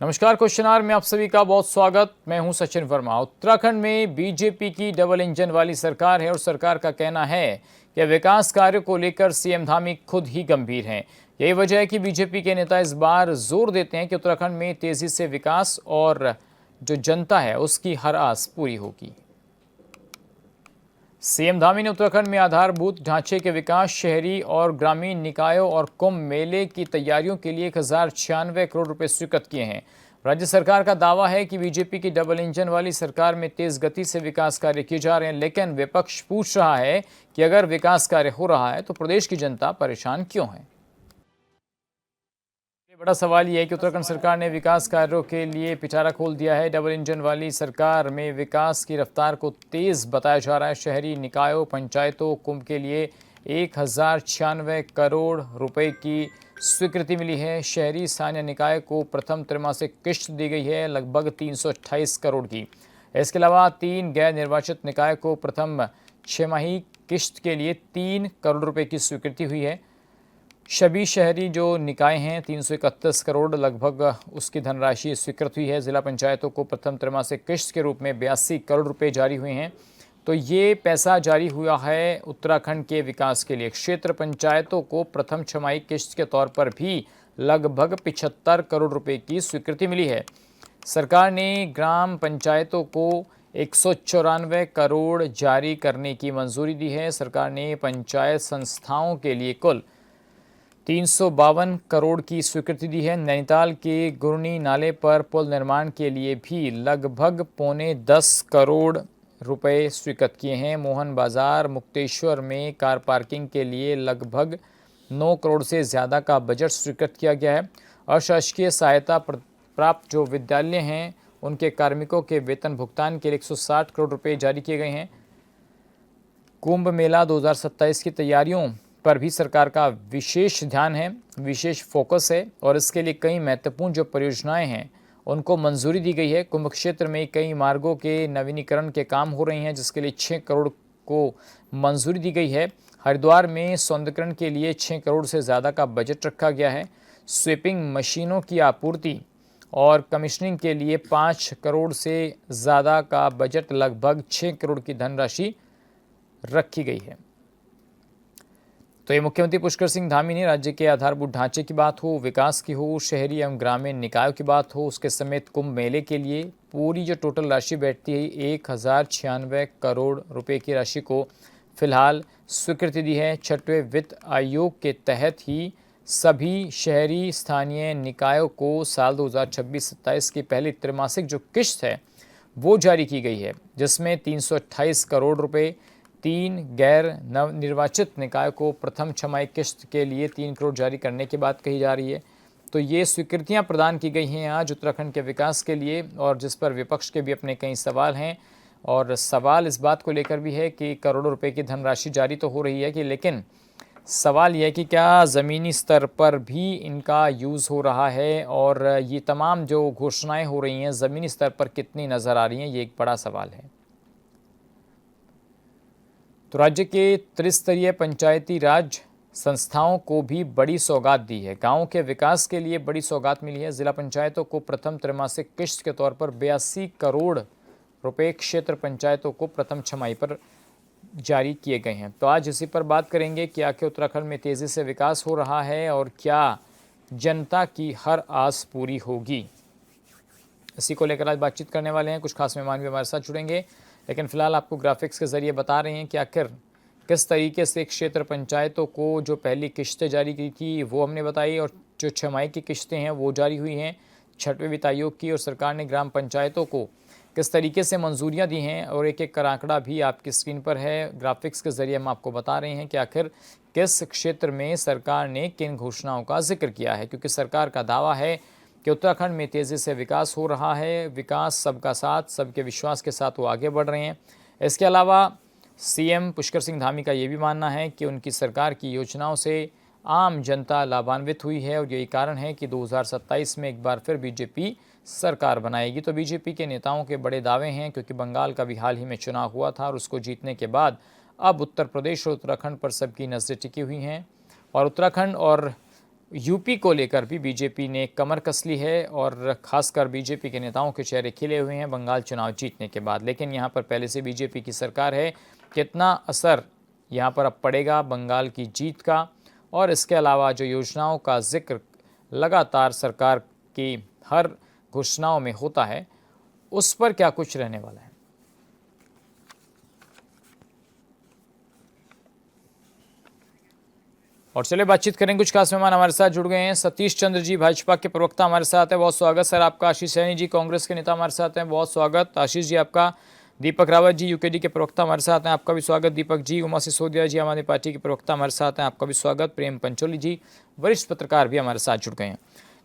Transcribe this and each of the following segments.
नमस्कार, question our में आप सभी का बहुत स्वागत। मैं हूं सचिन वर्मा। उत्तराखंड में बीजेपी की डबल इंजन वाली सरकार है और सरकार का कहना है कि विकास कार्य को लेकर सीएम धामी खुद ही गंभीर हैं। यही वजह है कि बीजेपी के नेता इस बार जोर देते हैं कि उत्तराखंड में तेजी से विकास और जो जनता है उसकी हर आस पूरी होगी। सीएम धामी ने उत्तराखंड में आधारभूत ढांचे के विकास, शहरी और ग्रामीण निकायों और कुंभ मेले की तैयारियों के लिए 1096 करोड़ रुपए स्वीकृत किए हैं। राज्य सरकार का दावा है कि बीजेपी की डबल इंजन वाली सरकार में तेज गति से विकास कार्य किए जा रहे हैं, लेकिन विपक्ष पूछ रहा है कि अगर विकास कार्य हो रहा है तो प्रदेश की जनता परेशान क्यों है। बड़ा सवाल यह है कि उत्तराखंड सरकार ने विकास कार्यों के लिए पिटारा खोल दिया है। डबल इंजन वाली सरकार में विकास की रफ्तार को तेज बताया जा रहा है। शहरी निकायों, पंचायतों, कुंभ के लिए 1096 करोड़ रुपए की स्वीकृति मिली है। शहरी स्थानीय निकाय को प्रथम त्रैमासिक किश्त दी गई है लगभग 328 करोड़ की। इसके अलावा 3 गैर निर्वाचित निकाय को प्रथम छमाही किश्त के लिए 3 करोड़ रुपए की स्वीकृति हुई है। सभी शहरी जो निकाय हैं 331 करोड़ लगभग उसकी धनराशि स्वीकृत हुई है। जिला पंचायतों को प्रथम त्रैमासिक किश्त के रूप में 82 करोड़ रुपए जारी हुए हैं। तो ये पैसा जारी हुआ है उत्तराखंड के विकास के लिए। क्षेत्र पंचायतों को प्रथम छमाही किश्त के तौर पर भी लगभग 75 करोड़ रुपए की स्वीकृति मिली है। सरकार ने ग्राम पंचायतों को 194 करोड़ जारी करने की मंजूरी दी है। सरकार ने पंचायत संस्थाओं के लिए कुल 352 करोड़ की स्वीकृति दी है। नैनीताल के गुरनी नाले पर पुल निर्माण के लिए भी लगभग 9.25 करोड़ रुपए स्वीकृत किए हैं। मोहन बाजार मुक्तेश्वर में कार पार्किंग के लिए लगभग 9 करोड़ से ज़्यादा का बजट स्वीकृत किया गया है। अशासकीय सहायता प्राप्त जो विद्यालय हैं उनके कार्मिकों के वेतन भुगतान के लिए 160 करोड़ रुपए जारी किए गए हैं। कुंभ मेला 2027 की तैयारियों पर भी सरकार का विशेष ध्यान है, विशेष फोकस है और इसके लिए कई महत्वपूर्ण जो परियोजनाएं हैं उनको मंजूरी दी गई है। कुंभ क्षेत्र में कई मार्गों के नवीनीकरण के काम हो रहे हैं जिसके लिए 6 करोड़ को मंजूरी दी गई है। हरिद्वार में सौंदर्यीकरण के लिए 6 करोड़ से ज़्यादा का बजट रखा गया है। स्वीपिंग मशीनों की आपूर्ति और कमीशनिंग के लिए 5 करोड़ से ज़्यादा का बजट लगभग 6 करोड़ की धनराशि रखी गई है। तो ये मुख्यमंत्री पुष्कर सिंह धामी ने राज्य के आधारभूत ढांचे की बात हो, विकास की हो, शहरी एवं ग्रामीण निकायों की बात हो, उसके समेत कुंभ मेले के लिए पूरी जो टोटल राशि बैठती है 1096 करोड़ रुपए की राशि को फिलहाल स्वीकृति दी है। 6वें वित्त आयोग के तहत ही सभी शहरी स्थानीय निकायों को साल 2026-27 की पहली त्रैमासिक जो किश्त है वो जारी की गई है, जिसमें 328 करोड़ रुपए 3 गैर नवनिर्वाचित निकाय को प्रथम छमाही किश्त के लिए 3 करोड़ जारी करने की बात कही जा रही है। तो ये स्वीकृतियां प्रदान की गई हैं आज उत्तराखंड के विकास के लिए, और जिस पर विपक्ष के भी अपने कई सवाल हैं। और सवाल इस बात को लेकर भी है कि करोड़ों रुपए की धनराशि जारी तो हो रही है कि, लेकिन सवाल यह है कि क्या ज़मीनी स्तर पर भी इनका यूज़ हो रहा है और ये तमाम जो घोषणाएँ हो रही हैं ज़मीनी स्तर पर कितनी नज़र आ रही हैं, ये एक बड़ा सवाल है। तो राज्य के त्रिस्तरीय पंचायती राज संस्थाओं को भी बड़ी सौगात दी है। गांव के विकास के लिए बड़ी सौगात मिली है। जिला पंचायतों को प्रथम त्रैमासिक किश्त के तौर पर 82 करोड़ रुपए क्षेत्र पंचायतों को प्रथम छमाही पर जारी किए गए हैं। तो आज इसी पर बात करेंगे कि आखिर उत्तराखंड में तेज़ी से विकास हो रहा है और क्या जनता की हर आस पूरी होगी। इसी को लेकर आज बातचीत करने वाले हैं। कुछ खास मेहमान भी हमारे साथ जुड़ेंगे, लेकिन फिलहाल आपको ग्राफिक्स के ज़रिए बता रहे हैं कि आखिर किस तरीके से क्षेत्र पंचायतों को जो पहली किश्तें जारी की थी वो हमने बताई, और जो छमाही की किश्तें हैं वो जारी हुई हैं 6वें वित्त आयोग की, और सरकार ने ग्राम पंचायतों को किस तरीके से मंजूरियां दी हैं और एक एक का आंकड़ा भी आपकी स्क्रीन पर है। ग्राफिक्स के ज़रिए हम आपको बता रहे हैं कि आखिर किस क्षेत्र में सरकार ने किन घोषणाओं का जिक्र किया है, क्योंकि सरकार का दावा है कि उत्तराखंड में तेज़ी से विकास हो रहा है। विकास सबका साथ, सबके विश्वास के साथ वो आगे बढ़ रहे हैं। इसके अलावा सीएम पुष्कर सिंह धामी का ये भी मानना है कि उनकी सरकार की योजनाओं से आम जनता लाभान्वित हुई है और यही कारण है कि 2027 में एक बार फिर बीजेपी सरकार बनाएगी। तो बीजेपी के नेताओं के बड़े दावे हैं, क्योंकि बंगाल का भी हाल ही में चुनाव हुआ था और उसको जीतने के बाद अब उत्तर प्रदेश और उत्तराखंड पर सबकी नज़रें टिकी हुई हैं। और उत्तराखंड और यूपी को लेकर भी बीजेपी ने कमर कस ली है और खासकर बीजेपी के नेताओं के चेहरे खिले हुए हैं बंगाल चुनाव जीतने के बाद। लेकिन यहाँ पर पहले से बीजेपी की सरकार है, कितना असर यहाँ पर अब पड़ेगा बंगाल की जीत का, और इसके अलावा जो योजनाओं का जिक्र लगातार सरकार की हर घोषणाओं में होता है, उस पर क्या कुछ रहने वाला है। और चलिए बातचीत करेंगे, कुछ खास मेहमान हमारे साथ जुड़ गए हैं। सतीश चंद्र जी भाजपा के प्रवक्ता हमारे साथ हैं, बहुत स्वागत सर आपका। आशीष सैनी जी कांग्रेस के नेता हमारे साथ हैं, बहुत स्वागत आशीष जी आपका। दीपक रावत जी यूकेडी के प्रवक्ता हमारे साथ हैं, आपका भी स्वागत दीपक जी। उमा सिसोदिया जी आम आदमी पार्टी के प्रवक्ता हमारे साथ हैं, आपका भी स्वागत। प्रेम पंचोली जी वरिष्ठ पत्रकार भी हमारे साथ जुड़ गए हैं।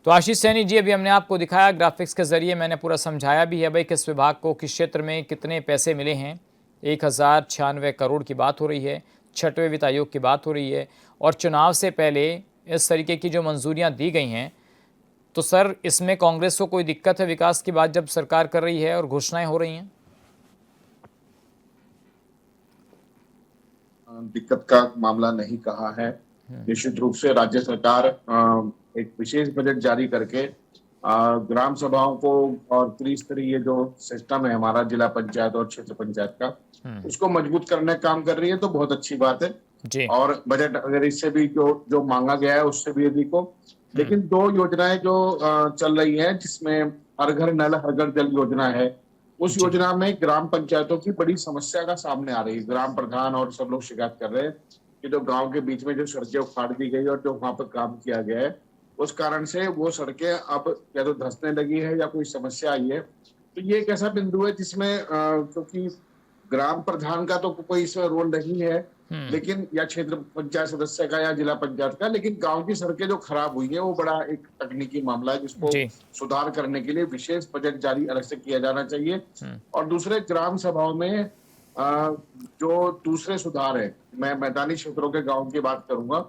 तो आशीष सैनी जी, अभी हमने आपको दिखाया ग्राफिक्स के जरिए, मैंने पूरा समझाया भी है भाई किस विभाग को किस क्षेत्र में कितने पैसे मिले हैं। 1096 करोड़ की बात हो रही है, 6वें वित्त आयोग की बात हो रही है, और चुनाव से पहले इस तरीके की जो मंजूरियां दी गई हैं, तो सर इसमें कांग्रेस को कोई दिक्कत है विकास की बात जब सरकार कर रही है और घोषणाएं हो रही हैं? दिक्कत का मामला नहीं कहा है। निश्चित रूप से राज्य सरकार एक विशेष बजट जारी करके ग्राम सभाओं को और त्रिस्तरीय जो सिस्टम है हमारा जिला पंचायत और क्षेत्र पंचायत का, उसको मजबूत करने का काम कर रही है, तो बहुत अच्छी बात है जी। और बजट अगर इससे भी जो मांगा गया है उससे भी अधिक हो। लेकिन 2 योजनाएं जो चल रही हैं, जिसमें हर घर नल हर घर जल योजना है, उस योजना में ग्राम पंचायतों की बड़ी समस्या का सामने आ रही है। ग्राम प्रधान और सब लोग शिकायत कर रहे हैं कि जो गांव के बीच में जो सड़कें उखाड़ दी गई और जो वहां पर काम किया गया है, उस कारण से वो सड़कें अब या तो धंसने लगी है या कोई समस्या आई है। तो ये एक ऐसा बिंदु है जिसमें क्योंकि ग्राम प्रधान का तो कोई इसमें रोल नहीं है, लेकिन या क्षेत्र पंचायत सदस्य का या जिला पंचायत का, लेकिन गांव की सड़कें जो खराब हुई है वो बड़ा एक तकनीकी मामला है जिसको सुधार करने के लिए विशेष बजट जारी अलग से किया जाना चाहिए। और दूसरे ग्राम सभाओं में जो दूसरे सुधार है, मैं मैदानी क्षेत्रों के गाँव की बात करूंगा,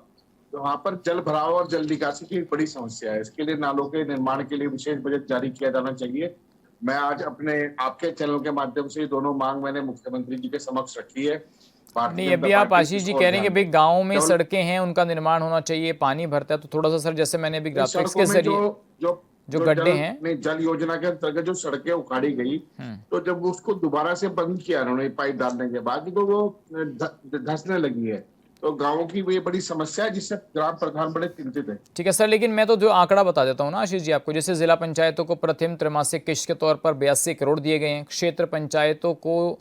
तो वहां पर जल भराव और जल निकासी की एक बड़ी समस्या है। इसके लिए नालों के निर्माण के लिए विशेष बजट जारी किया जाना चाहिए। मैं आज आपके चैनल के माध्यम से दोनों मांग मैंने मुख्यमंत्री जी के समक्ष रखी है। नहीं, अभी आप आशीष जी कह रहे हैं कि भाई गाँव में सड़कें हैं उनका निर्माण होना चाहिए, पानी भरता है, तो थोड़ा सा सर जैसे मैंने अभी ग्राफिक्स के जरिए जो गड्ढे हैं जल योजना के अंतर्गत जो सड़कें उखाड़ी गई, तो जब उसको दोबारा से बंद किया उन्होंने पाइप डालने के बाद, तो वो धंसने लगी है। तो गांवों की ये बड़ी समस्या है जिससे ग्राम प्रधान बड़े चिंतित है। ठीक है सर, लेकिन मैं तो जो आंकड़ा बता देता हूँ ना आशीष जी आपको, जैसे जिला पंचायतों को प्रथम त्रैमासिक किश्त के तौर पर 82 करोड़ दिए गए हैं, क्षेत्र पंचायतों को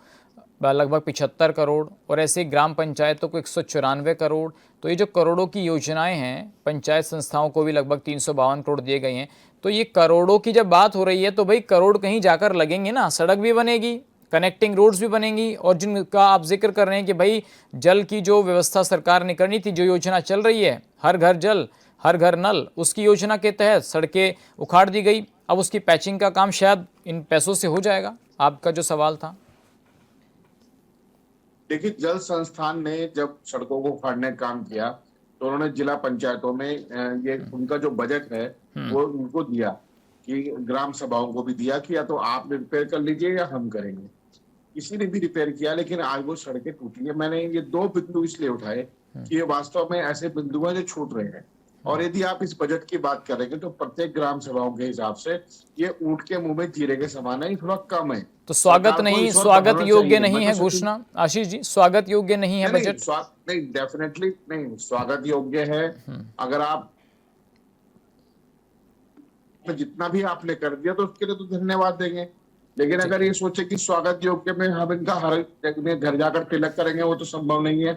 लगभग 75 करोड़, और ऐसे ग्राम पंचायतों को 194 करोड़। तो ये जो करोड़ों की योजनाएं हैं, पंचायत संस्थाओं को भी लगभग 352 करोड़ दिए गए हैं। तो ये करोड़ों की जब बात हो रही है तो भाई करोड़ कहीं जाकर लगेंगे ना, सड़क भी बनेगी, कनेक्टिंग रोड्स भी बनेंगी, और जिनका आप जिक्र कर रहे हैं कि भाई जल की जो व्यवस्था सरकार ने करनी थी, जो योजना चल रही है हर घर जल हर घर नल, उसकी योजना के तहत सड़कें उखाड़ दी गई। अब उसकी पैचिंग का काम शायद इन पैसों से हो जाएगा, आपका जो सवाल था। देखिए, जल संस्थान ने जब सड़कों को उखाड़ने का काम किया तो उन्होंने जिला पंचायतों में ये उनका जो बजट है वो उनको दिया, कि ग्राम सभाओं को भी दिया कि या तो आप रिपेयर कर लीजिए या हम करेंगे। किसी ने भी रिपेयर किया, लेकिन आज वो सड़कें टूटी है। मैंने ये 2 बिंदु इसलिए उठाए कि ये वास्तव में ऐसे बिंदु हैं जो छूट रहे हैं। और यदि आप इस बजट की बात करेंगे तो प्रत्येक ग्राम सभाओं के हिसाब से ये ऊंट के मुंह में जीरे के समान है, ये थोड़ा कम है। तो स्वागत योग्य नहीं है घोषणा आशीष जी, स्वागत योग्य नहीं है बजट? नहीं, डेफिनेटली नहीं, स्वागत योग्य है। अगर आप जितना भी आपने कर दिया तो उसके लिए तो धन्यवाद देंगे, लेकिन अगर ये सोचे कि स्वागत योग्य में हम इनका हर घर जाकर तिलक करेंगे, वो तो संभव नहीं है।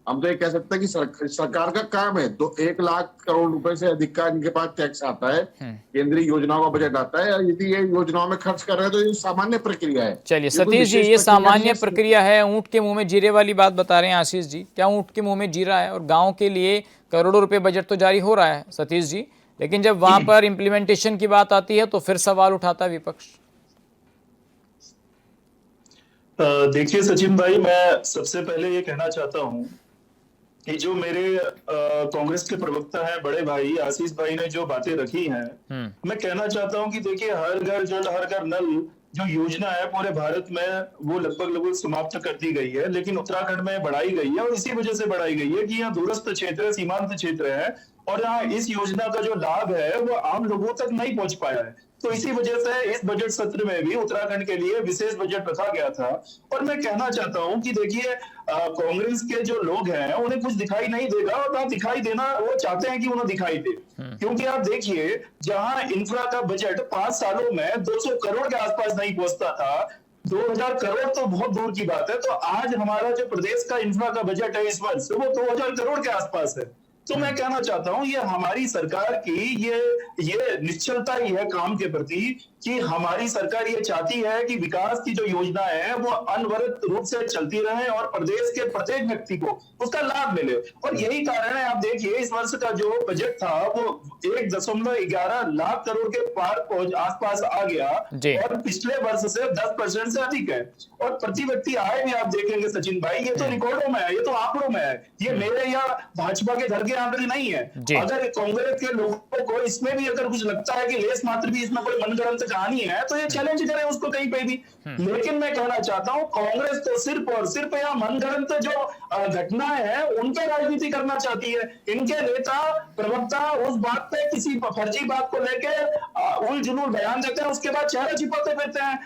हम तो ये कह सकते हैं कि सरकार का काम है, तो 1 लाख करोड़ रुपए से अधिक का इनके पास टैक्स आता है, केंद्रीय योजनाओं का बजट आता है। यदि ये योजनाओं में खर्च कर रहे हैं तो ये सामान्य प्रक्रिया है। चलिए सतीश जी, ये सामान्य प्रक्रिया है, ऊंट के मुंह में जीरे वाली बात बता रहे हैं आशीष जी। क्या ऊंट के मुंह में जीरा है? और गाँव के लिए करोड़ों रुपए बजट तो जारी हो रहा है सतीश जी, लेकिन जब वहां पर इम्प्लीमेंटेशन की बात आती है तो फिर सवाल उठाता है विपक्ष। देखिए सचिन भाई, मैं सबसे पहले ये कहना चाहता हूं कि जो मेरे कांग्रेस के प्रवक्ता हैं बड़े भाई आशीष भाई ने जो बातें रखी हैं, मैं कहना चाहता हूं कि देखिए, हर घर जल हर घर नल जो योजना है पूरे भारत में वो लगभग समाप्त कर दी गई है, लेकिन उत्तराखंड में बढ़ाई गई है। और इसी वजह से बढ़ाई गई है कि यहाँ दूरस्थ क्षेत्र सीमांत क्षेत्र है और यहाँ इस योजना का जो लाभ है वो आम लोगों तक नहीं पहुंच पाया है। तो इसी वजह से इस बजट सत्र में भी उत्तराखंड के लिए विशेष बजट रखा गया था। और मैं कहना चाहता हूं कि देखिए, कांग्रेस के जो लोग हैं उन्हें कुछ दिखाई नहीं देगा, और ना दिखाई देना वो चाहते हैं कि उन्हें दिखाई दे। क्योंकि आप देखिए, जहां इंफ्रा का बजट 5 सालों में 200 करोड़ के आसपास नहीं पहुंचता था, 2000 करोड़ तो बहुत दूर की बात है, तो आज हमारा जो प्रदेश का इंफ्रा का बजट है इस वर्ष, वो 2000 करोड़ के आसपास है। तो मैं कहना चाहता हूं, ये हमारी सरकार की ये निश्चलता ही है काम के प्रति, कि हमारी सरकार ये चाहती है कि विकास की जो योजना है वो अनवरत रूप से चलती रहे और प्रदेश के प्रत्येक व्यक्ति को उसका लाभ मिले। और यही कारण है, आप देखिए इस वर्ष का जो बजट था वो 1.11 लाख करोड़ के पार आसपास आ गया, और पिछले वर्ष से 10% से अधिक है। और प्रति व्यक्ति आय भी आप देखेंगे सचिन भाई, ये तो रिकॉर्डों में है, ये तो आंकड़ों में है, ये मेरे या भाजपा के घर के आंकड़े नहीं है। अगर कांग्रेस के लोगों को इसमें भी अगर कुछ लगता है कि लेस मात्र भी इसमें कोई मनगढ़ंत कहानी है, तो ये चैलेंज करें उसको कहीं पे भी। लेकिन मैं कहना चाहता हूं, कांग्रेस तो सिर्फ और सिर्फ यहाँ मनगढ़ंत जो घटनाएं हैं उनके राजनीति करना चाहती है। इनके नेता प्रवक्ता उस बात पे किसी फर्जी बात को लेके उलझुल बयान देते हैं, उसके बाद चेहरे छिपाते फिरते हैं,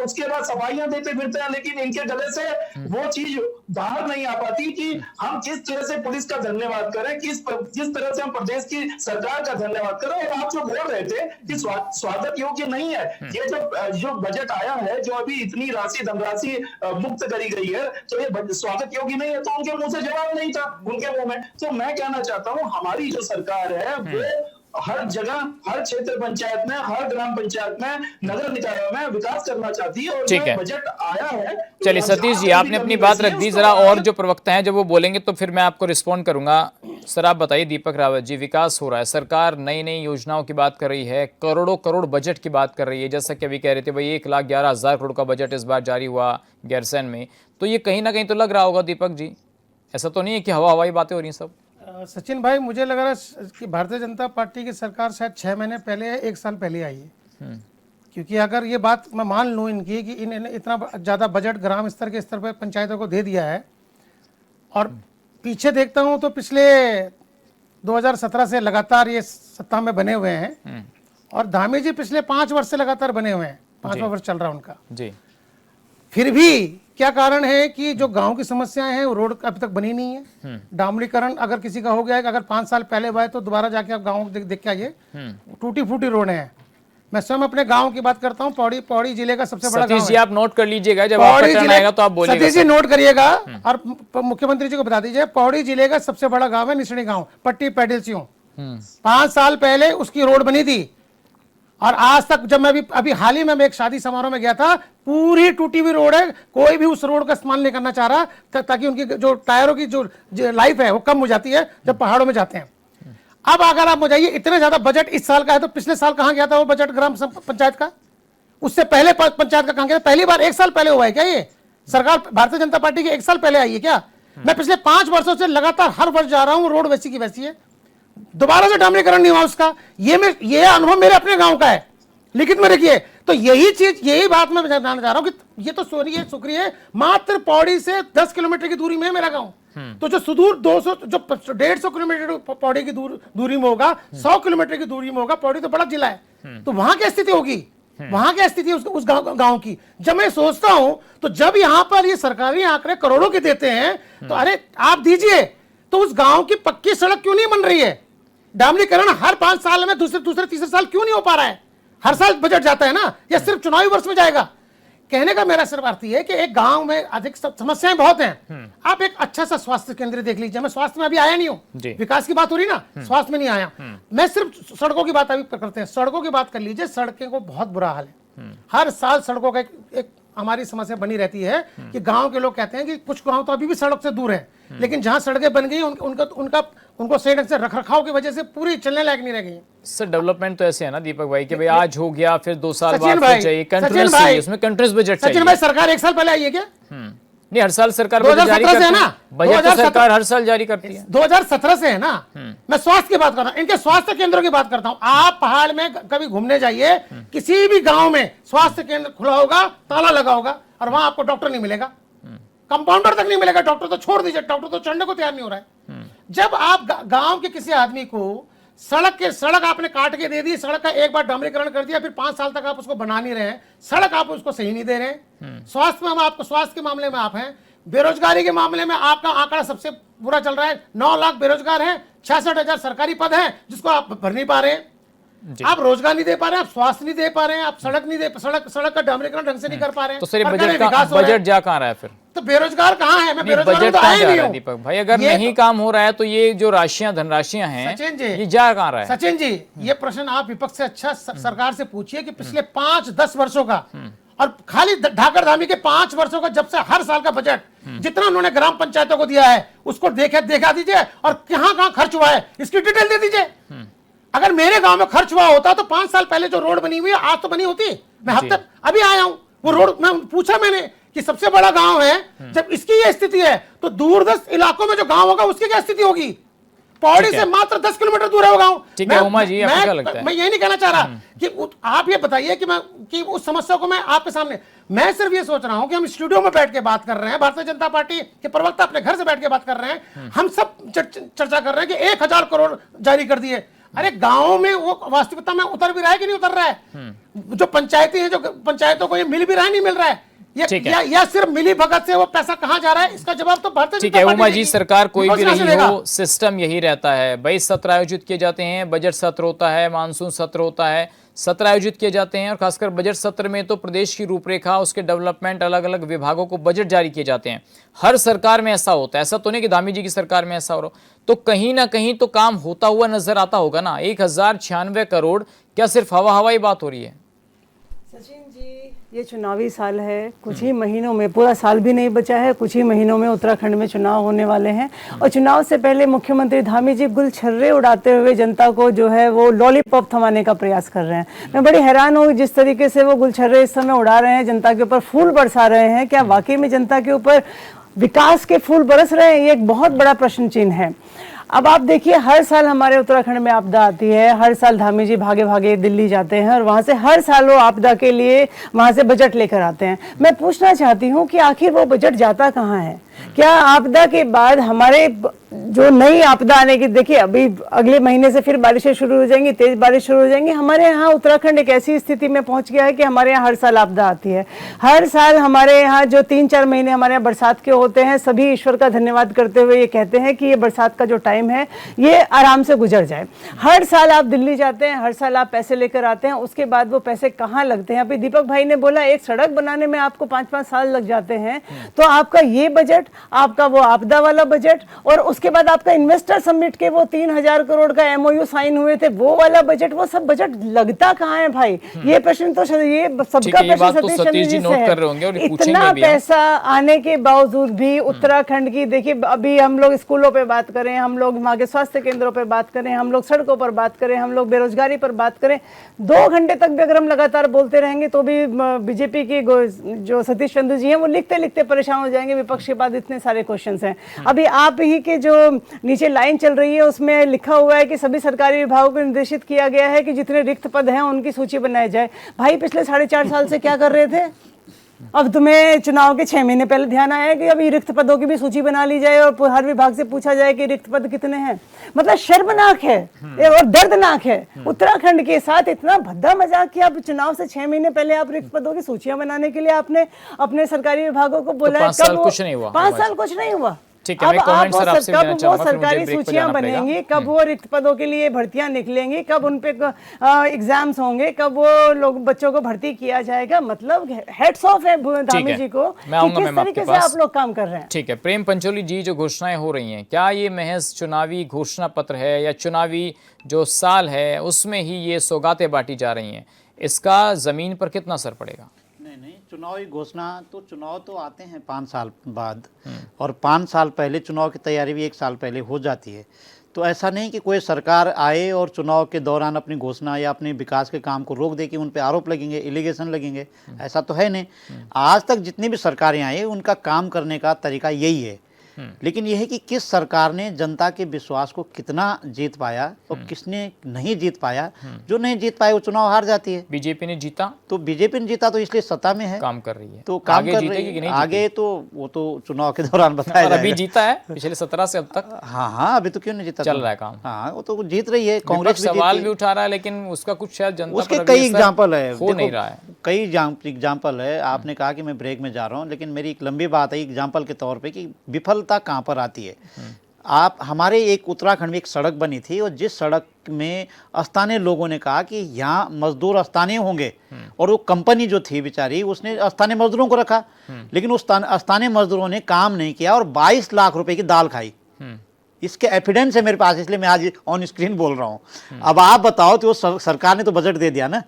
उसके बाद सफाइयां देते फिरते हैं, लेकिन इनके गले से वो चीज बाहर नहीं आ पाती कि हम किस तरह से पुलिस का धन्यवाद करें, किस तरह से हम प्रदेश की सरकार का धन्यवाद करें। और आप जो बोल रहे थे कि स्वागत योग्य नहीं है, ये जो बजट आया है, जो अभी इतनी राशि धनराशि मुक्त करी गई है, तो ये स्वागत योग्य नहीं है, तो उनके मुंह से जवाब नहीं था उनके मुंह में। तो मैं कहना चाहता हूं, हमारी जो सरकार है वो हर जगह, हर क्षेत्र पंचायत में, हर ग्राम पंचायत में, नगर निकायों में विकास करना चाहती है। और जो बजट आया है, चलिए सतीश जी, आपने अपनी बात रख दी, जरा और जो प्रवक्ता हैं जब वो बोलेंगे तो फिर मैं आपको रिस्पॉन्ड करूंगा। सर आप बताइए, दीपक रावत जी, विकास हो रहा है, सरकार नई नई योजनाओं की बात कर रही है, करोड़ों करोड़ बजट की बात कर रही है, जैसा कि अभी कह रहे थे भाई 1,11,000 करोड़ का बजट इस बार जारी हुआ गैरसैंण में, तो ये कहीं ना कहीं तो लग रहा होगा दीपक जी, ऐसा तो नहीं है कि हवाई बातें हो रही हैं सब? सचिन भाई, मुझे लग रहा है कि भारतीय जनता पार्टी की सरकार शायद 6 महीने पहले या 1 साल पहले आई है। क्योंकि अगर ये बात मैं मान लूँ इनकी कि इन्होंने इतना ज़्यादा बजट ग्राम स्तर के स्तर पर पंचायतों को दे दिया है, और पीछे देखता हूँ तो पिछले 2017 से लगातार ये सत्ता में बने हुए हैं, और धामी जी पिछले 5 वर्ष से लगातार बने हुए हैं, 5वां वर्ष चल रहा है उनका जी। फिर भी क्या कारण है कि जो गांव की समस्याएं हैं वो रोड अभी तक बनी नहीं है। डामरीकरण अगर किसी का हो गया है, अगर 5 साल पहले हुआ है तो दोबारा जाके आप गाँव देख के आइए, टूटी फूटी रोड है। मैं स्वयं अपने गांव की बात करता हूँ, पौड़ी जिले का सबसे बड़ा गांव है। आप नोट कर लीजिएगा, जब आपका टर्न आएगा तो आप बोलिएगा। सतीश जी नोट करिएगा, और मुख्यमंत्री जी को बता दीजिए, पौड़ी जिले का सबसे बड़ा गांव है निसणी गांव, पट्टी पैडिलसियों। 5 साल पहले उसकी रोड बनी थी, और आज तक जब मैं अभी हाल ही में मैं एक शादी समारोह में गया था, पूरी टूटी हुई रोड है, कोई भी उस रोड का इस्तेमाल नहीं करना चाह रहा, ताकि उनकी जो टायरों की जो लाइफ है वो कम हो जाती है जब पहाड़ों में जाते हैं। अब अगर आप बताइए, इतने ज्यादा बजट इस साल का है, तो पिछले साल कहां गया था वो बजट ग्राम पंचायत का? उससे पहले पंचायत का कहां गया? पहली बार 1 साल पहले हुआ है क्या ये? सरकार भारतीय जनता पार्टी की 1 साल पहले आई है क्या? मैं पिछले 5 वर्षों से लगातार हर वर्ष जा रहा हूं, रोड वैसी की वैसी है, दोबारा से डामरीकरण नहीं हुआ उसका। ये अनुभव मेरे अपने गांव का है, लिखित में रखिए। तो यही बात मैं बताना चाह रहा हूं कि ये तो सुक्रिय मात्र पौड़ी से 10 किलोमीटर की दूरी में है मेरा गांव। तो जो सुदूर 150 किलोमीटर पौड़ी की दूरी में होगा, 100 किलोमीटर की दूरी में होगा, पौड़ी तो बड़ा जिला है, तो वहां क्या स्थिति होगी, वहां क्या स्थिति है उस गांव की? जब मैं सोचता हूं, तो जब यहां पर ये सरकारी आंकड़े करोड़ों के देते हैं, तो अरे आप दीजिए, तो उस गांव की पक्की सड़क क्यों नहीं बन रही है? डामरीकरण हर 5 साल में दूसरे तीसरे साल क्यों नहीं हो पा रहा है? हर साल बजट जाता है ना, या सिर्फ चुनावी वर्ष में जाएगा? कहने का मेरा सिर्फ अर्थ है कि एक गांव में अधिक समस्याएं बहुत हैं। आप एक अच्छा सा स्वास्थ्य केंद्र देख लीजिए। मैं स्वास्थ्य में अभी आया नहीं हूं, विकास की बात हो रही ना, स्वास्थ्य में नहीं आया। मैं सिर्फ सड़कों की बात अभी करते हैं, सड़कों की बात कर लीजिए। सड़कों को बहुत बुरा हाल है, हर साल सड़कों का एक हमारी समस्या बनी रहती है कि गांव के लोग कहते हैं कि कुछ गांव तो अभी भी सड़क से दूर है, लेकिन जहां सड़कें बन गई उनको सही ढंग से रखरखाव की वजह से पूरी चलने लायक नहीं रह गई। सर डेवलपमेंट तो ऐसे है ना दीपक भाई कि भाई आज हो गया, फिर 2 साल बाद चाहिए, कंटीन्यूअस चाहिए, उसमें कंटीन्यूअस बजट चाहिए। सचिन भाई, सरकार 1 साल पहले आई है क्या? नहीं, हर साल सरकार बजट जारी करती है ना, बजट तो सरकार हर साल जारी करती है। 2017 से है ना। मैं स्वास्थ्य की बात कर रहा हूं, इनके स्वास्थ्य केंद्रों की बात करता हूं। आप पहाड़ में कभी घूमने जाइए, किसी भी गांव में स्वास्थ्य केंद्र खुला होगा, ताला लगा होगा, और वहां आपको डॉक्टर नहीं मिलेगा, कंपाउंडर तक नहीं मिलेगा। डॉक्टर तो छोड़ दीजिए, डॉक्टर तो चढ़ने को तैयार नहीं हो रहा है। जब आप गांव के किसी आदमी को सड़क आपने काट के दे दी, सड़क का एक बार डामरीकरण कर दिया, फिर 5 साल तक आप उसको बना नहीं रहे हैं, सड़क आप उसको सही नहीं दे रहे हैं। स्वास्थ्य के मामले में आप हैं, बेरोजगारी के मामले में आपका आंकड़ा सबसे बुरा चल रहा है। 9 लाख बेरोजगार हैं, 66,000 सरकारी पद हैं जिसको आप भर नहीं पा रहे हैं। आप रोजगार नहीं दे पा रहे हैं, आप स्वास्थ्य नहीं दे पा रहे हैं, आप सड़क नहीं दे, सड़क का डामरीकरण ढंग से नहीं कर पा रहे हैं। तो सर बजट जा कहाँ रहा है फिर? तो बेरोजगार कहाँ है? मैं बेरोजगार बजट तो कहाँ आया जा नहीं रहा है हूं। दीपक भाई? अगर नहीं काम हो रहा है तो ये जो धनराशियां हैं सचिन जी, ये जा कहाँ रहा है? सचिन जी, ये प्रश्न आप विपक्ष से अच्छा सरकार से पूछिए कि पिछले 5-10 वर्षों का, और खाली ढाकर धामी के 5 वर्षों का, जब से हर साल का बजट जितना उन्होंने ग्राम पंचायतों को दिया है उसको देखा दीजिए, और कहां खर्च हुआ है इसकी डिटेल दे दीजिए। अगर मेरे गांव में खर्च हुआ होता तो 5 साल पहले जो रोड बनी हुई है आज तो बनी होती। मैं हफ्ते अभी आया हूं, वो रोड मैंने कि सबसे बड़ा गांव है, जब इसकी ये स्थिति है तो दूरदर्श इलाकों में जो गांव होगा उसकी क्या स्थिति होगी? पौड़ी से मात्र 10 किलोमीटर दूर है वो गांव। ठीक है उमा जी, आपको क्या लगता है? मैं यही नहीं कहना चाह रहा कि आप ये बताइए कि उस समस्या को मैं आपके सामने, मैं सिर्फ ये सोच रहा हूं कि हम स्टूडियो में बैठ के बात कर रहे हैं, भारतीय जनता पार्टी के प्रवक्ता अपने घर से बैठ के बात कर रहे हैं, हम सब चर्चा कर रहे हैं कि 1,000 करोड़ जारी कर दिए। अरे गांव में वो वास्तविकता में उतर भी रहा है कि नहीं उतर रहा है? जो पंचायती है, जो पंचायतों को ये मिल भी रहा है नहीं मिल रहा है? या सिर्फ मिली भगत से वो पैसा कहां जा रहा है? इसका जवाब तो भारतीय ठीक है उमा जी, सरकार कोई भी रही हो, सिस्टम यही रहता है। 22 सत्र आयोजित किए जाते हैं, बजट सत्र होता है, मानसून सत्र होता है, सत्र आयोजित किए जाते हैं, और खासकर बजट सत्र में तो प्रदेश की रूपरेखा, उसके डेवलपमेंट, अलग अलग विभागों को बजट जारी किए जाते हैं। हर सरकार में ऐसा होता है, ऐसा तो नहीं कि धामी जी की सरकार में ऐसा हो रहा, तो कहीं ना कहीं तो काम होता हुआ नजर आता होगा ना। 1096 करोड़ क्या सिर्फ हवाई बात हो रही है? सचिन जी, ये चुनावी साल है, कुछ ही महीनों में, पूरा साल भी नहीं बचा है, कुछ ही महीनों में उत्तराखंड में चुनाव होने वाले हैं, और चुनाव से पहले मुख्यमंत्री धामी जी गुलछर्रे उड़ाते हुए जनता को जो है वो लॉलीपॉप थमाने का प्रयास कर रहे हैं। मैं बड़ी हैरान हूँ जिस तरीके से वो गुलछर्रे इस समय उड़ा रहे हैं, जनता के ऊपर फूल बरसा रहे हैं। क्या वाकई में जनता के ऊपर विकास के फूल बरस रहे हैं? ये एक बहुत बड़ा प्रश्न चिन्ह है। अब आप देखिए, हर साल हमारे उत्तराखंड में आपदा आती है, हर साल धामी जी भागे भागे दिल्ली जाते हैं और वहां से हर साल वो आपदा के लिए वहां से बजट लेकर आते हैं। मैं पूछना चाहती हूँ कि आखिर वो बजट जाता कहाँ है? क्या आपदा के बाद हमारे जो नई आपदा आने की, देखिए अभी अगले महीने से फिर बारिशें शुरू हो जाएंगी, तेज बारिश शुरू हो जाएंगी। हमारे यहाँ उत्तराखंड एक ऐसी स्थिति में पहुंच गया है कि हमारे यहाँ हर साल आपदा आती है। हर साल हमारे यहाँ जो 3-4 महीने हमारे यहाँ बरसात के होते हैं, सभी ईश्वर का धन्यवाद करते हुए ये कहते हैं कि ये बरसात का जो टाइम है ये आराम से गुजर जाए। हर साल आप दिल्ली जाते हैं, हर साल आप पैसे लेकर आते हैं, उसके बाद वो पैसे कहाँ लगते हैं? अभी दीपक भाई ने बोला एक सड़क बनाने में आपको 5-5 साल लग जाते हैं, तो आपका ये बजट, आपका वो आपदा वाला बजट, और उसके बाद आपका इन्वेस्टर समिट के वो 3,000 करोड़ का MOU साइन हुए थे, वो वाला बजट, वो सब बजट लगता कहाँ है भाई? ये प्रश्न तो ये सबका प्रश्न सतीश जी नोट कर रहे होंगे और इतना पैसा आने के बावजूद भी उत्तराखंड की, देखिए अभी हम लोग स्कूलों पे बात करें, हम लोग वहाँ के स्वास्थ्य केंद्रों पे बात करें, हम लोग सड़कों पर बात करें, हम लोग बेरोजगारी पर बात करें, 2 घंटे तक भी अगर हम लगातार बोलते रहेंगे तो भी बीजेपी की जो सतीश चंद्र जी हैं वो लिखते लिखते परेशान हो जाएंगे। विपक्ष के बाद इतने सारे क्वेश्चंस हैं। अभी आप ही के जो नीचे लाइन चल रही है उसमें लिखा हुआ है कि सभी सरकारी विभागों को निर्देशित किया गया है कि जितने रिक्त पद हैं उनकी सूची बनाई जाए। भाई पिछले 4.5 साल से क्या कर रहे थे? अब तुम्हें चुनाव के 6 महीने पहले ध्यान आया कि अभी रिक्त पदों की भी सूची बना ली जाए और हर विभाग से पूछा जाए कि रिक्त पद कितने हैं। मतलब शर्मनाक है और दर्दनाक है। उत्तराखंड के साथ इतना भद्दा मजाक कि अब चुनाव से 6 महीने पहले आप रिक्त पदों की सूचियां बनाने के लिए आपने अपने सरकारी विभागों को बोला है। 5 साल कुछ नहीं हुआ। 5 साल कुछ नहीं हुआ। ठीक है, मैं कमेंट सर आपसे लेना कब वो चाहूंगा, सरकारी सूचियां बनेंगी, कब वो रिक्त पदों के लिए भर्तियां निकलेंगी, कब उन पे एग्जाम्स होंगे, कब वो लोग बच्चों को भर्ती किया जाएगा? मतलब हेड्स ऑफ है धामी जी को कि किस तरीके से आप लोग काम कर रहे हैं। ठीक है, प्रेम पंचोली जी, जो घोषणाएं हो रही हैं, क्या ये महज चुनावी घोषणा पत्र है या चुनावी जो साल है उसमें ही ये सौगातें बांटी जा रही हैं? इसका जमीन पर कितना असर पड़ेगा? नहीं, चुनावी घोषणा तो चुनाव तो आते हैं 5 साल बाद, और 5 साल पहले चुनाव की तैयारी भी 1 साल पहले हो जाती है। तो ऐसा नहीं कि कोई सरकार आए और चुनाव के दौरान अपनी घोषणा या अपने विकास के काम को रोक दे कि उन पे आरोप लगेंगे, एलिगेशन लगेंगे, ऐसा तो है नहीं। आज तक जितनी भी सरकारें आई उनका काम करने का तरीका यही है लेकिन यह है कि किस सरकार ने जनता के विश्वास को कितना जीत पाया और किसने नहीं जीत पाया। जो नहीं जीत पाए वो चुनाव हार जाती है। बीजेपी ने जीता, तो बीजेपी ने जीता तो इसलिए सत्ता में है, काम कर रही है, तो काम आगे कर जीतेगी रही कि है। नहीं आगे तो वो तो चुनाव के दौरान बताया और अभी जाएगा। जीता है पिछले 17 से अब तक हाँ, अभी तो क्यों नहीं जीता, चल रहा है काम। हाँ, वो तो जीत रही है। विपक्ष कांग्रेस सवाल भी उठा रहा है, लेकिन उसका कुछ शायद जनता उसके पर अभी कई असर एग्जाम्पल है, हो नहीं रहा है। कई एग्जाम्पल है। आपने कहा कि मैं ब्रेक में जा रहा हूँ, लेकिन मेरी एक लंबी बात है एग्जाम्पल के तौर पे कि विफलता कहाँ पर आती है। आप हमारे एक उत्तराखंड में एक सड़क बनी थी और जिस सड़क में स्थानीय लोगों ने कहा कि यहाँ मजदूर स्थानीय होंगे, और वो कंपनी जो थी बेचारी उसने स्थानीय मजदूरों को रखा, लेकिन उस स्थानीय मजदूरों ने काम नहीं किया और 22 लाख रुपए की दाल खाई। इसके एविडेंस है मेरे पास, इसलिए मैं आज ऑन स्क्रीन बोल रहा हूं। अब आप बताओ, तो वो सरकार ने तो बजट दे दिया ना,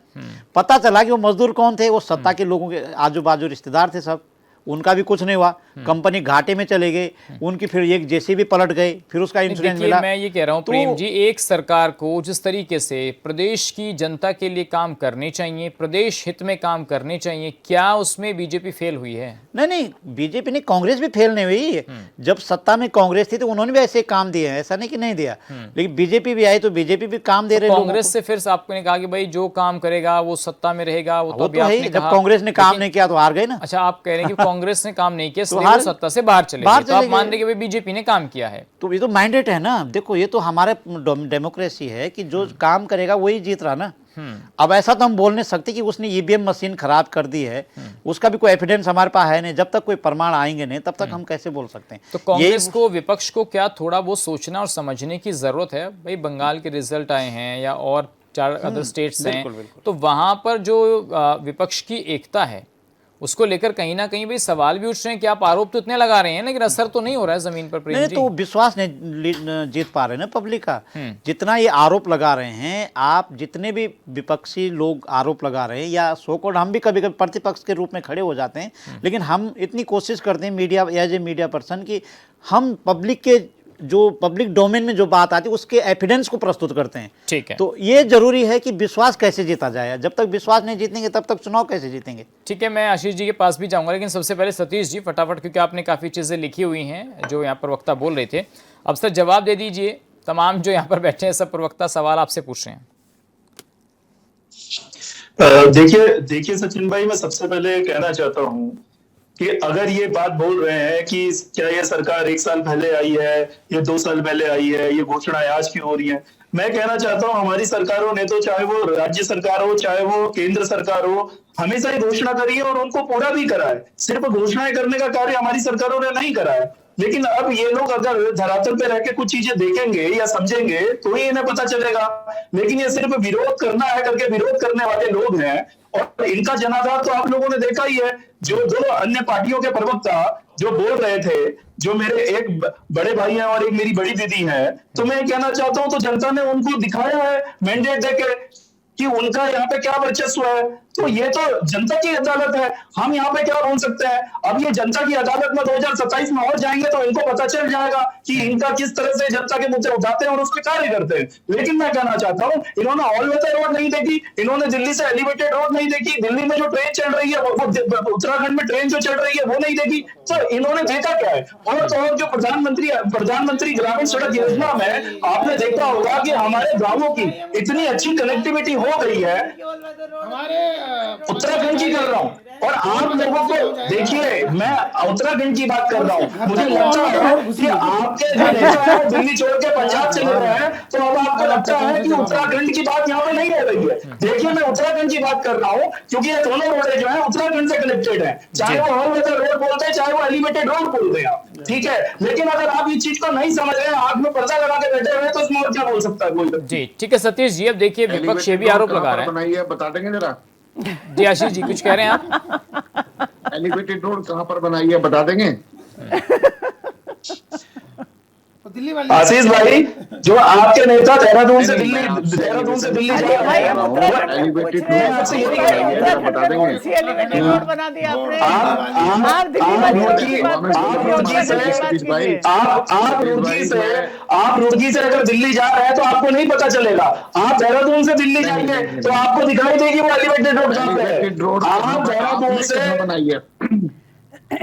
पता चला कि वो मजदूर कौन थे, वो सत्ता के लोगों के आजू बाजू रिश्तेदार थे सब, उनका भी कुछ नहीं हुआ, कंपनी घाटे में चले गए, उनकी फिर एक जेसीबी पलट गई, फिर उसका इंश्योरेंस मिला। मैं ये कह रहा हूँ प्रेम जी, एक सरकार को जिस तरीके से प्रदेश की जनता के लिए काम करने चाहिए, प्रदेश हित में काम करने चाहिए, क्या उसमें बीजेपी फेल हुई है? नहीं, बीजेपी नहीं, कांग्रेस भी फेल नहीं हुई। जब सत्ता में कांग्रेस थी तो उन्होंने भी ऐसे काम दिए हैं, ऐसा नहीं कि नहीं दिया, लेकिन बीजेपी भी आई तो बीजेपी भी काम दे रहे हैं। कांग्रेस से फिर आपने कहा कि भाई जो काम करेगा वो सत्ता में रहेगा, वो तो है। जब कांग्रेस ने काम नहीं किया तो हार गए ना। अच्छा, आप कह रहे हैं कि कांग्रेस ने काम नहीं किया इसलिए वो सत्ता से बाहर चले गए, तो आप मान रहे कि बीजेपी ने काम किया है। तो ये तो मैंडेट है ना। देखो, ये तो हमारे डेमोक्रेसी है कि जो काम करेगा वही जीत रहा ना। अब ऐसा तो हम बोल नहीं सकते कि उसने ईवीएम मशीन खराब कर दी है, उसका भी कोई एविडेंस हमारे पास है नहीं। जब तक कोई प्रमाण आएंगे नहीं तब तक हम कैसे बोल सकते हैं। तो कांग्रेस को, विपक्ष को क्या थोड़ा वो सोचना और समझने की जरूरत है? भाई बंगाल के रिजल्ट आए हैं या और 4 अदर स्टेट्स हैं, तो वहां पर जो विपक्ष की एकता है उसको लेकर कहीं ना कहीं भाई सवाल भी उठ रहे हैं कि आप आरोप तो इतने लगा रहे हैं लेकिन असर तो नहीं हो रहा है जमीन पर। प्रेम नहीं, जी, तो विश्वास नहीं जीत पा रहे ना पब्लिक का। जितना ये आरोप लगा रहे हैं, आप जितने भी विपक्षी लोग आरोप लगा रहे हैं, या सो कॉल्ड हम भी कभी कभी प्रतिपक्ष के रूप में खड़े हो जाते हैं, लेकिन हम इतनी कोशिश करते हैं media, as a media person, कि हम पब्लिक के जो पब्लिक डोमेन में जो बात आती है उसके एविडेंस को प्रस्तुत करते हैं। ठीक है, तो ये जरूरी है कि विश्वास कैसे जीता जाए। जब तक विश्वास नहीं जीतेंगे तब तक चुनाव कैसे जीतेंगे। ठीक है, मैं आशीष जी के पास भी जाऊंगा, लेकिन सबसे पहले सतीश जी फटाफट, क्योंकि आपने काफी चीजें लिखी हुई हैं जो यहाँ पर प्रवक्ता बोल रहे थे। अब सर जवाब दे दीजिए, तमाम जो यहाँ पर बैठे हैं सब प्रवक्ता सवाल आपसे पूछ रहे हैं। देखिए सचिन भाई, मैं सबसे पहले कहना चाहता हूं कि अगर ये बात बोल रहे हैं कि क्या ये सरकार 1 साल पहले आई है, ये 2 साल पहले आई है, ये घोषणाएं आज क्यों हो रही हैं, मैं कहना चाहता हूं हमारी सरकारों ने तो, चाहे वो राज्य सरकार हो चाहे वो केंद्र सरकार हो, हमेशा ही घोषणा करी है और उनको पूरा भी करा है। सिर्फ घोषणाएं करने का कार्य हमारी सरकारों ने नहीं करा है। लेकिन अब ये लोग अगर धरातल पे रह के कुछ चीजें देखेंगे या समझेंगे तो ही इन्हें पता चलेगा। लेकिन ये सिर्फ विरोध करना है करके विरोध करने वाले लोग हैं, और इनका जनाधार तो आप लोगों ने देखा ही है। जो 2 अन्य पार्टियों के प्रवक्ता जो बोल रहे थे, जो मेरे एक बड़े भाई हैं और एक मेरी बड़ी दीदी है, तो मैं कहना चाहता हूं, तो जनता ने उनको दिखाया है मैंडेट देके कि उनका यहाँ पे क्या वर्चस्व है। तो ये तो जनता की अदालत है, हम यहाँ पे क्या बोल सकते हैं। अब ये जनता की अदालत में 2027 में और जाएंगे तो इनको पता चल जाएगा कि इनका किस तरह से जनता के मुद्दे उठाते हैं और उस पर कार्य करते हैं। लेकिन मैं कहना चाहता हूँ, इन्होंने ऑल वेदर रोड नहीं देखी, इन्होंने दिल्ली से एलिवेटेड रोड नहीं देखी, दिल्ली में जो ट्रेन चल रही है वो उत्तराखंड में ट्रेन जो चल रही है वो नहीं देखी। तो इन्होंने देखा क्या है। और तो जो प्रधानमंत्री ग्रामीण सड़क योजना में आपने देखा होगा कि हमारे गांवों की इतनी अच्छी कनेक्टिविटी हो गई है, उत्तराखंड की कर रहा हूँ। और आप लोगों को देखिए, मैं उत्तराखंड की बात कर रहा हूँ, मुझे लगता है कि आपके जो नेता है दिल्ली छोड़ के पंजाब चले गए हैं, तो अब आपको लगता है कि उत्तराखंड की बात यहाँ पे नहीं हो रही है। देखिए, मैं उत्तराखंड की बात कर रहा हूँ क्योंकि ये दोनों रोड जो है उत्तराखंड से कनेक्टेड है, चाहे वो ऑल वेदर रोड बोलते हैं चाहे वो एलिवेटेड रोड बोलते हैं आप, ठीक है। लेकिन अगर आप इस चीज को नहीं समझ रहे हैं, आंख में पर्दा लगा के बैठे हुए हैं, तो इसमें और क्या बोल सकता है कोई। जी ठीक है सतीश जी, अब देखिए विपक्ष ये भी आरोप लगा रहा है, बता देंगे जरा। जी आशीष जी कुछ कह रहे हैं आप? एलिवेटेड रोड कहाँ पर बनाई है बता देंगे? दिल्ली वाली आशीष भाई, जो आपके नेता देहरादून से दिल्ली जा रहे हैं, एलिवेटेड रोड आपसे यही बता देंगे। रोड बना दिया आपने। आप रुड़की से अगर दिल्ली जा रहे हैं तो आपको नहीं पता चलेगा। आप देहरादून से दिल्ली जाएंगे तो आपको दिखाई देगी वो एलिवेटेड रोड कहाँ पे है। आप देहरादून से बनाई है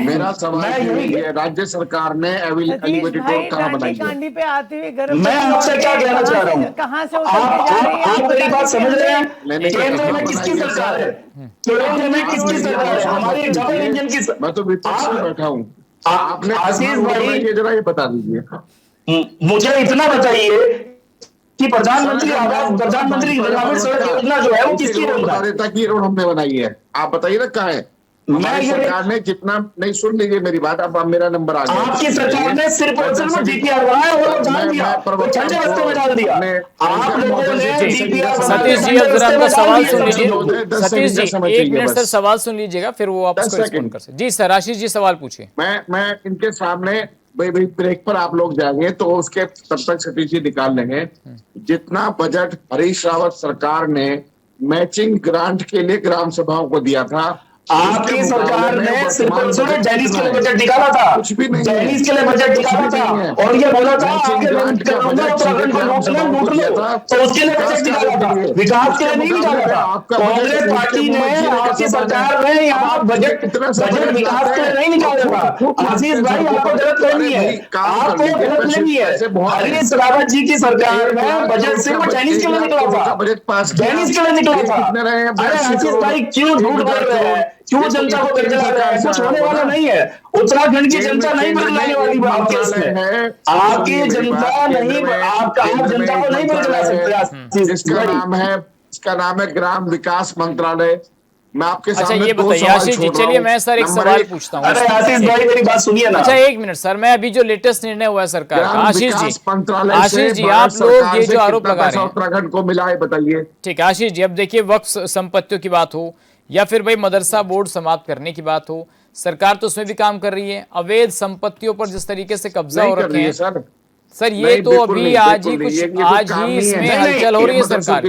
मेरा सवाल मैं यही ये है, राज्य सरकार ने एलिवेटेड भाई रोड कहाँ कांडी बनाई है? कांडी पे आते हुए गर्भ मैं आपसे क्या कहना चाह रहा हूँ, कहाँ से उतर के जा रही है आप मेरी बात समझ रहे हैं? मैंने केंद्र में किसकी सरकार है? केंद्र में किसकी सरकार है? हमारी डबल इंजन की मैं तो विपक्ष में बैठा हूँ, आपने आशीष भाई, ये जरा ये बता दीजिए। मुझे इतना बताइए कि प्रधानमंत्री आवास, प्रधानमंत्री ग्रामीण सड़क योजना जो है वो किसकी रोड बता है? देता कि ये रोड हमने बनाई है, आप बताइए ना कहाँ है? हमारी सरकार ने जितना नहीं, सुन लीजिए मेरी बात, अब मेरा नंबर आ गया। आपकी सरकार ने सिर्फ और सिर्फ डीपीआर बनाया और डाल दिया, ठंडे रास्ते में डाल दिया। आप लोगों ने डीपीआर सतीश जी अब जरा अपना सवाल सुन लीजिए। सतीश जी 1 मिनट सर सवाल सुन लीजिएगा, फिर वो आप उसको रिस्पॉन्ड कर सकते। जी सर, आशीष जी सवाल पूछिए। मैं इनके सामने भाई ब्रेक पर आप लोग जाएंगे तो उसके तब तक सतीश जी निकाल लेंगे। जितना बजट हरीश रावत सरकार ने मैचिंग ग्रांट के लिए ग्राम सभाओं को दिया था, आपकी सरकार ने सिर्फ और सिर्फ डेनिस के लिए बजट निकाला था, कुछ भी नहीं, डेनिस के लिए बजट निकाला था और ये बोला था उत्तराखंड को लूट लो, तो उसके लिए बजट निकाला था, विकास के लिए नहीं निकाला था। कांग्रेस पार्टी ने, आपकी सरकार ने यहाँ बजट विकास के लिए नहीं निकाला था। आशीष भाई आपको गलत नहीं है, आपको गलत नहीं है। हरीश रावत जी की सरकार में बजट सिर्फ डेनिस के लिए निकला था, बजट पास डेनिस के लिए निकला था। अरे आशीष भाई क्यों झूठ बोल रहे हैं, क्यों जनता को बदला रहा है? कुछ होने वाला नहीं है, उत्तराखंड की जनता नहीं बदलाने वाली आपके इसमें, आपकी जनता नहीं, आप जनता को नहीं बदला सकते। इसका नाम है ग्राम विकास मंत्रालय। मैं आपके अच्छा सामने ये बताइए आशीष जी, चलिए मैं सर एक सवाल पूछता हूँ। अरे आशीष भाई मेरी बात सुनिए ना। अच्छा 1 मिनट सर, मैं अभी जो लेटेस्ट निर्णय हुआ है सरकार का, आशीष जी मंत्रालय आप लोग ये जो आरोप लगा रहे हैं उत्तराखंड को मिला है, बताइए। ठीक है आशीष जी, अब देखिए वक्फ संपत्तियों की बात हो या फिर भाई मदरसा बोर्ड समाप्त करने की बात हो, सरकार तो उसमें भी काम कर रही है। अवैध संपत्तियों पर जिस तरीके से कब्जा हो रखे हैं सर, ये तो अभी आज ही इसमें हलचल हो रही है सरकार।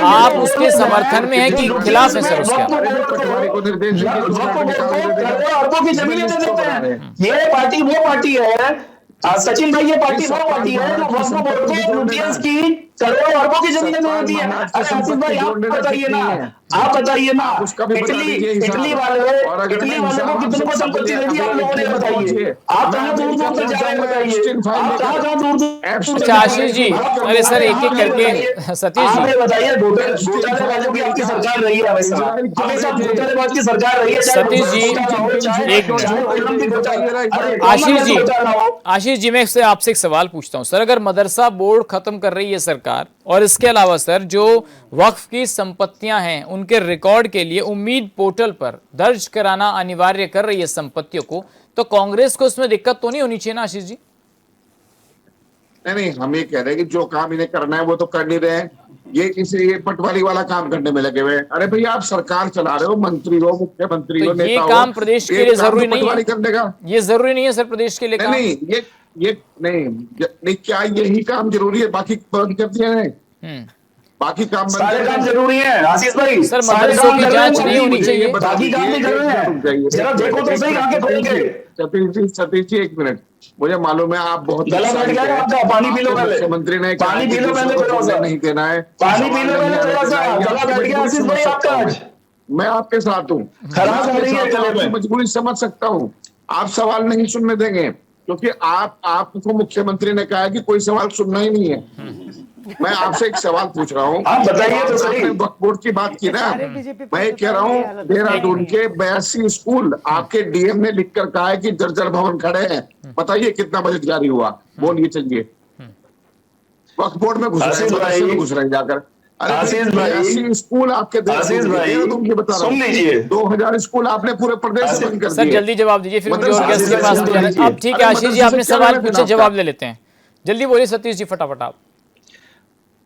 आप उसके समर्थन में है कि खिलाफ है सर उसके? अरबों की जमीनें दे देते हैं, ये पार्टी वो पार्टी है सचिन भाई, ये पार्टी वो पार्टी है जो वक्फ बोर्ड को लुटियंस की करोड़ों अरबों की जमीनें दे देती है। अरे आशीष भाई आप बताइए ना, आप बताइए ना, इटली वाले को कितने को संपत्ति दे दी आप लोगों ने, बताइए। आप कहाँ दूर दूर तक जा रहे हैं, बताइए आप कहाँ दूर। अच्छा आशीष जी, अरे सर एक एक करके सतीश जी बताइए, घोटालेबाजों की आपकी सरकार रही है, हमेशा घोटालेबाज की सरकार रही है। सतीश जी एक मिनट, आशीष जी मैं आपसे एक सवाल पूछता हूँ सर, अगर मदरसा बोर्ड खत्म कर रही है सरकार और इसके अलावा सर जो वक्फ की संपत्तियां हैं उनके रिकॉर्ड के लिए उम्मीद पोर्टल पर दर्ज कराना अनिवार्य कर रही है संपत्तियों को, तो कांग्रेस को इसमें दिक्कत तो नहीं होनी चाहिए ना आशीष जी? नहीं, हम ये कह रहे हैं कि जो काम इन्हें करना है वो तो कर नहीं रहे हैं, ये पटवारी वाला काम करने में लगे हुए। अरे भैया आप सरकार चला रहे हो, मंत्री हो, मुख्यमंत्री हो, ये काम प्रदेश के लिए जरूरी नहीं है, करने का ये जरूरी नहीं है सर प्रदेश के लिए काम? नहीं, ये नहीं, क्या यही काम जरूरी है? बाकी करते हैं, बाकी काम सारे काम जरूरी है आशीष भाई। सर मदरसों की जांच नहीं होनी चाहिए, बाकी काम भी जरूरी है, जरा देखो तो सही आगे खोल के। सतीश जी 1 मिनट, मुझे मालूम है आप बहुत गला बैठ गया आपका, पानी पी लो पहले। मुख्यमंत्री ने पानी पी लो पहले, थोड़ा सा नहीं देना है, पानी पी लो पहले थोड़ा सा, गला बैठ गया आशीष भाई आपका आज। मैं आपके साथ हूँ, खराब हो रही है गले में, मजबूरी समझ सकता हूँ। आप सवाल नहीं सुनने देंगे क्योंकि आपको मुख्यमंत्री ने कहा है कि कोई सवाल सुनना ही नहीं है। मैं आपसे एक सवाल पूछ रहा हूँ, आप बताइए तो सही। वक्फ बोर्ड की बात की ना, मैं कह रहा हूँ देहरादून के 82 स्कूल आपके डीएम ने लिख कर कहा है कि जर्जर भवन खड़े हैं, बताइए कितना बजट जारी हुआ, बोलिए चलिए। वक्फ बोर्ड में घुस रहे जाकर। आशीष भाई स्कूल आपके देहरादून की बता रहा हूँ, 2000 स्कूल आपने पूरे प्रदेश में बंद कर दिए। सर जल्दी जवाब दीजिए, फिर मुझे और गेस्ट के पास जाना है। अब ठीक है आशीष जी, आपने सवाल पूछे, जवाब ले लेते हैं, जल्दी बोलिए सतीश जी फटाफट आप।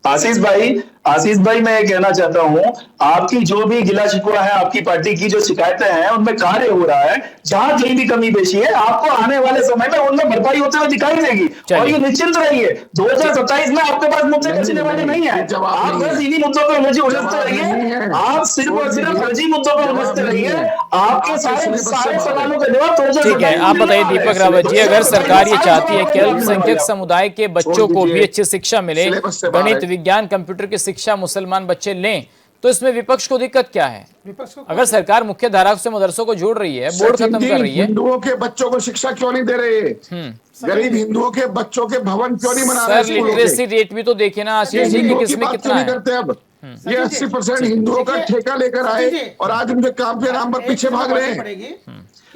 आशीष भाई मैं ये कहना चाहता हूँ, आपकी जो भी गिला शिकवा है, आपकी पार्टी की जो शिकायतें हैं उनमें कार्य हो रहा है, जहां कहीं भी कमी पेशी है आपको आने वाले समय में उनमें भरपाई होते हुए दिखाई देगी। और ये निश्चिंत रहिए 2027 में आपके पास मुद्दे बचने वाले नहीं है, आप बस इन्हीं मुद्दों पर उलझते रहिए, आप सिर्फ और सिर्फ फर्जी मुद्दों पर उलझते रहिए, आपके सारे सवालों का जवाब। ठीक है, आप बताइए दीपक रावत जी, अगर सरकार ये चाहती है कि अल्पसंख्यक समुदाय के बच्चों को भी अच्छी शिक्षा मिले, गणित विज्ञान कंप्यूटर की शिक्षा मुसलमान बच्चे लें, तो इसमें विपक्ष को दिक्कत क्या है? विपक्ष को अगर सरकार मुख्य धारा से मदरसों को जोड़ रही है, बोर्ड सचिन खत्म जी, कर रही है, हिंदुओं के बच्चों को शिक्षा क्यों नहीं दे रहे? गरीब हिंदुओं के बच्चों के भवन क्यों नहीं बना रहे? सर लिटरेसी रेट भी तो देखिए ना आशीष जी कि हिंदुओं की किसमें बात कितना क्यों नहीं है। करते? अब ये 80% हिंदुओं का ठेका लेकर आए और आज उनके काम के नाम पर पीछे भाग रहे हैं।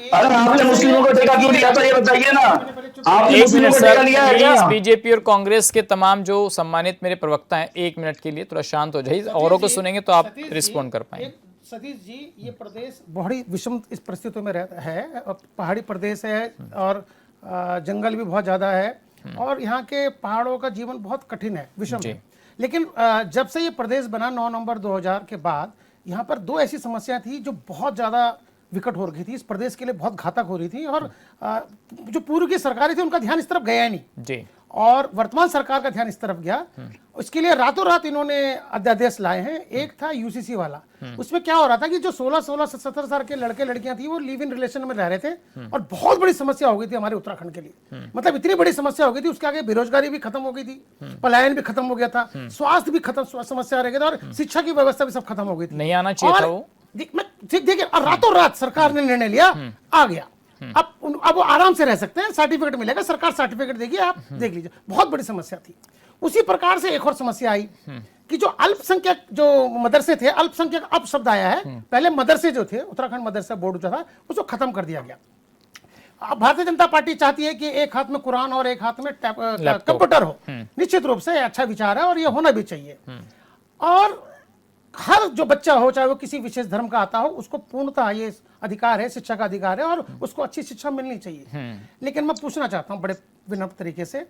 अरे आपने मुस्लिमों को ठेका क्यों दिया, तो ये बताइए ना, आपने एक मुस्लिमों मिनट को सर ठेका लिया है क्या? प्लीज, बीजेपी और कांग्रेस के तमाम जो सम्मानित मेरे प्रवक्ता हैं, 1 मिनट के लिए थोड़ा शांत हो जाइए, औरों को सुनेंगे तो आप रिस्पॉन्ड कर पाएंगे। सतीश जी, ये प्रदेश बहुत ही विषम इस परिस्थितियों में है। पहाड़ी प्रदेश है और जंगल भी बहुत ज्यादा है और यहाँ के पहाड़ों का जीवन बहुत कठिन है, विषम है। लेकिन जब से ये प्रदेश बना 9 नवंबर 2000 के बाद, यहाँ पर 2 ऐसी समस्या थी जो बहुत ज्यादा विकट हो रही थी, इस प्रदेश के लिए बहुत घातक हो रही थी और जो पूर्व की सरकारें थी उनका ध्यान इस तरफ गया ही नहीं जी। और वर्तमान सरकार का ध्यान इस तरफ गया। इसके लिए रातों रात इन्होंने अध्यादेश लाए हैं। एक था यूसीसी वाला, उसमें क्या हो रहा था कि जो 16-17 साल के लड़के लड़कियां थी वो लिव इन रिलेशन में रह रहे थे और बहुत बड़ी समस्या हो गई थी हमारे उत्तराखंड के लिए। मतलब इतनी बड़ी समस्या हो गई थी, उसके आगे बेरोजगारी भी खत्म हो गई थी, पलायन भी खत्म हो गया था, स्वास्थ्य भी खत्म समस्या रह गई था और शिक्षा की व्यवस्था भी सब खत्म हो गई थी। नहीं आना चाहिए था वो। देखिए रातों रात सरकार ने निर्णय लिया, आ गया। अब वो आराम से रह सकते हैं, सर्टिफिकेट मिलेगा, सरकार सर्टिफिकेट देगी, आप देख लीजिए। बहुत बड़ी समस्या थी। उसी प्रकार से एक और समस्या आई कि जो अल्पसंख्यक जो मदरसे थे, अल्पसंख्यक अब शब्द आया है, पहले मदरसे जो थे, उत्तराखंड मदरसा बोर्ड जो था उसको खत्म कर दिया गया। अब भारतीय जनता पार्टी चाहती है कि एक हाथ में कुरान और एक हाथ में कंप्यूटर हो। निश्चित रूप से अच्छा विचार है और ये होना भी चाहिए। और हर जो बच्चा हो, चाहे वो किसी विशेष धर्म का आता हो, उसको पूर्णतः ये अधिकार है, शिक्षा का अधिकार है और उसको अच्छी शिक्षा मिलनी चाहिए। लेकिन मैं पूछना चाहता हूं बड़े विनम्र तरीके से,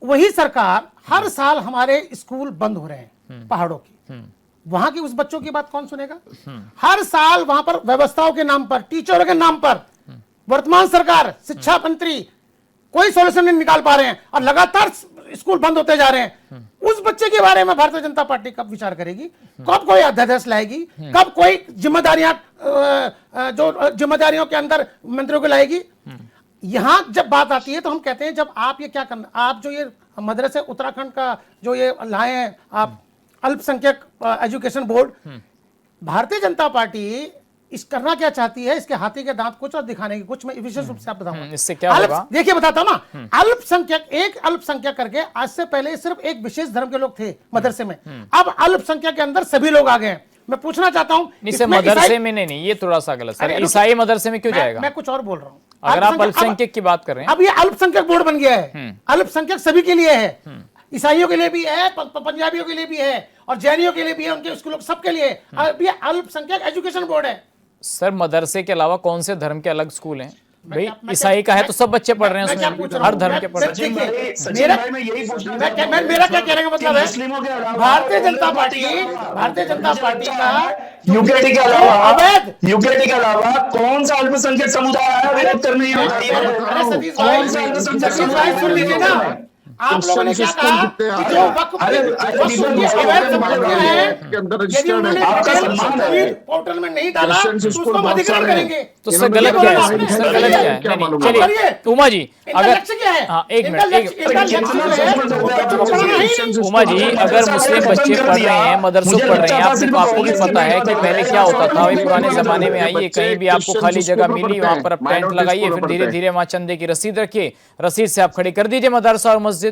वही सरकार हर साल हमारे स्कूल बंद हो रहे हैं पहाड़ों की, वहां की उस बच्चों की बात कौन सुनेगा? हर साल वहां पर व्यवस्थाओं के नाम पर, टीचरों के नाम पर वर्तमान सरकार, शिक्षा मंत्री कोई सॉल्यूशन नहीं निकाल पा रहे हैं और लगातार स्कूल बंद होते जा रहे हैं। उस बच्चे के बारे में भारतीय जनता पार्टी कब विचार करेगी? कब कोई अध्यादेश लाएगी? कब कोई जिम्मेदारियां जो जिम्मेदारियों के अंदर मंत्रियों को लाएगी? यहां जब बात आती है तो हम कहते हैं जब आप ये क्या करना, आप जो ये मदरसे उत्तराखंड का जो ये लाए हैं आप अल्पसंख्यक education board, Bharatiya Janata party इस करना क्या चाहती है? इसके हाथी के दांत कुछ और दिखाने की कुछ। मैं विशेष रूप से आप बताऊंगा इससे क्या होगा। देखिए बताता हूं ना, अल्पसंख्यक, एक अल्पसंख्यक करके आज से पहले सिर्फ एक विशेष धर्म के लोग थे मदरसे में, अब अल्पसंख्यक के अंदर सभी लोग आ गए हैं। मैं पूछना चाहता हूं मदरसे में नहीं, ये थोड़ा सा गलत सर। ईसाई मदरसे में क्यों जाएगा? मैं कुछ और बोल रहा हूं। अगर आप अल्पसंख्यक की बात कर रहे हैं, अब ये अल्पसंख्यक बोर्ड बन गया है, अल्पसंख्यक सभी के लिए है, ईसाइयों के लिए भी है, पंजाबियों के लिए भी है और जैनियों के लिए भी है, उनके स्कूलों सबके लिए। अब ये अल्पसंख्यक एजुकेशन बोर्ड है। सर मदरसे के अलावा कौन से धर्म के अलग स्कूल हैं? भाई ईसाई का है तो सब बच्चे पढ़ रहे हैं उसमें, हर धर्म के पढ़ रहे हैं। मेरा क्या कहने का मतलब है, भारतीय जनता पार्टी का यूकेटी के अलावा कौन सा अल्पसंख्यक समुदाय है विरोध करने? कौन सा अल्पसंख्यक समुदाय? सुन लीजिए ना, आप लोगों ने क्या कहा कि जो वक्फ पोर्टल में नहीं डाला उसको हम अधिग्रहण करेंगे। तो सर गलत क्या है? सर गलत क्या है? चलिए उमा जी, अगर हाँ एक मिनट, उमा जी, अगर मुस्लिम बच्चे पढ़ रहे हैं, मदरसों पढ़ रहे हैं, आपको भी पता है कि पहले क्या होता था। वही पुराने जमाने में आइए, कहीं भी आपको खाली जगह मिली वहां पर आप टेंट लगाइए, फिर धीरे धीरे वहां चंदे की रसीद रखिए, रसीद से आप खड़े कर दीजिए मदरसा और मस्जिद।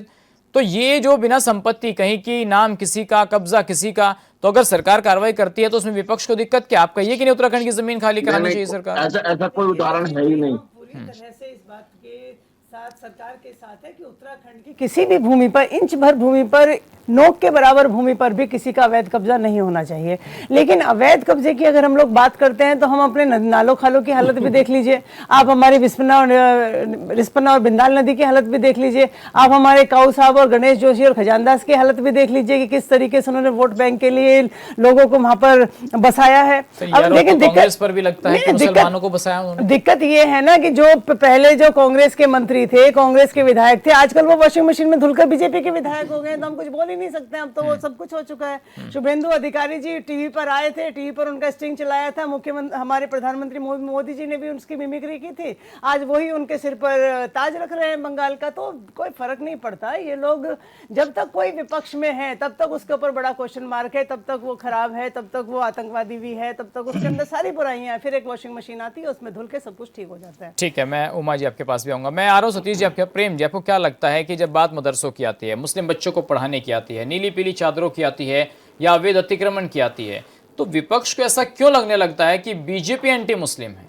तो ये जो बिना संपत्ति, कहीं की नाम किसी का, कब्जा किसी का, तो अगर सरकार कार्रवाई करती है तो उसमें विपक्ष को दिक्कत क्या? आप कहिए कि नहीं उत्तराखंड की जमीन खाली करानी चाहिए सरकार। ऐसा कोई उदाहरण है ही नहीं। पूरी तरह से इस बात के साथ सरकार के साथ है कि उत्तराखंड की किसी भी भूमि पर, इंच भर भूमि पर, नोक के बराबर भूमि पर भी किसी का अवैध कब्जा नहीं होना चाहिए। लेकिन अवैध कब्जे की अगर हम लोग बात करते हैं तो हम अपने नालों खालों की हालत भी देख लीजिए, आप हमारी रिस्पना और बिंदाल नदी की हालत भी देख लीजिए, आप हमारे काऊ साहब और गणेश जोशी और खजानदास की हालत भी देख लीजिए कि किस तरीके से उन्होंने वोट बैंक के लिए लोगों को वहां पर बसाया है। अब लेकिन दिक्कत पर भी लगता है कि मुसलमानों को बसाया उन्होंने। दिक्कत ये है ना कि जो पहले जो कांग्रेस के मंत्री मंत्री थे, कांग्रेस के विधायक थे, आजकल वो वॉशिंग मशीन में धुलकर बीजेपी के विधायक हो गए, तो हम कुछ बोल ही नहीं सकते। अब तो वो सब कुछ हो चुका है। शुभेंदु अधिकारी जी टीवी पर आए थे, टीवी पर उनका स्टिंग चलाया था, मुख्यमंत्री हमारे प्रधानमंत्री मोदी जी ने भी उसकी मिमिक्री की थी, आज वही उनके सिर पर ताज रख रहे हैं बंगाल का। तो कोई फर्क नहीं पड़ता। ये लोग जब तक कोई विपक्ष में है तब तक उसके ऊपर बड़ा क्वेश्चन मार्क है, तब तक वो खराब है, तब तक वो आतंकवादी भी है, तब तक उसके अंदर सारी बुराइयां हैं। फिर एक वॉशिंग मशीन आती है, उसमें धुल के सब कुछ ठीक हो जाता है। ठीक है, मैं उमा जी आपके पास भी आऊंगा। मैं आ रहा हूँ सतीश जी आपके। प्रेम जी, आपको क्या लगता है कि जब बात मदरसों की आती है, मुस्लिम बच्चों को पढ़ाने की आती है, नीली पीली चादरों की आती है, या अवैध अतिक्रमण की आती है, तो विपक्ष को ऐसा क्यों लगने लगता है कि बीजेपी एंटी मुस्लिम है?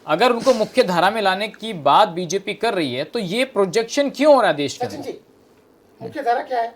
अगर उनको मुख्य धारा में लाने की बात बीजेपी कर रही है तो ये प्रोजेक्शन क्यों हो रहा है देश के अंदर? मुख्य धारा क्या है?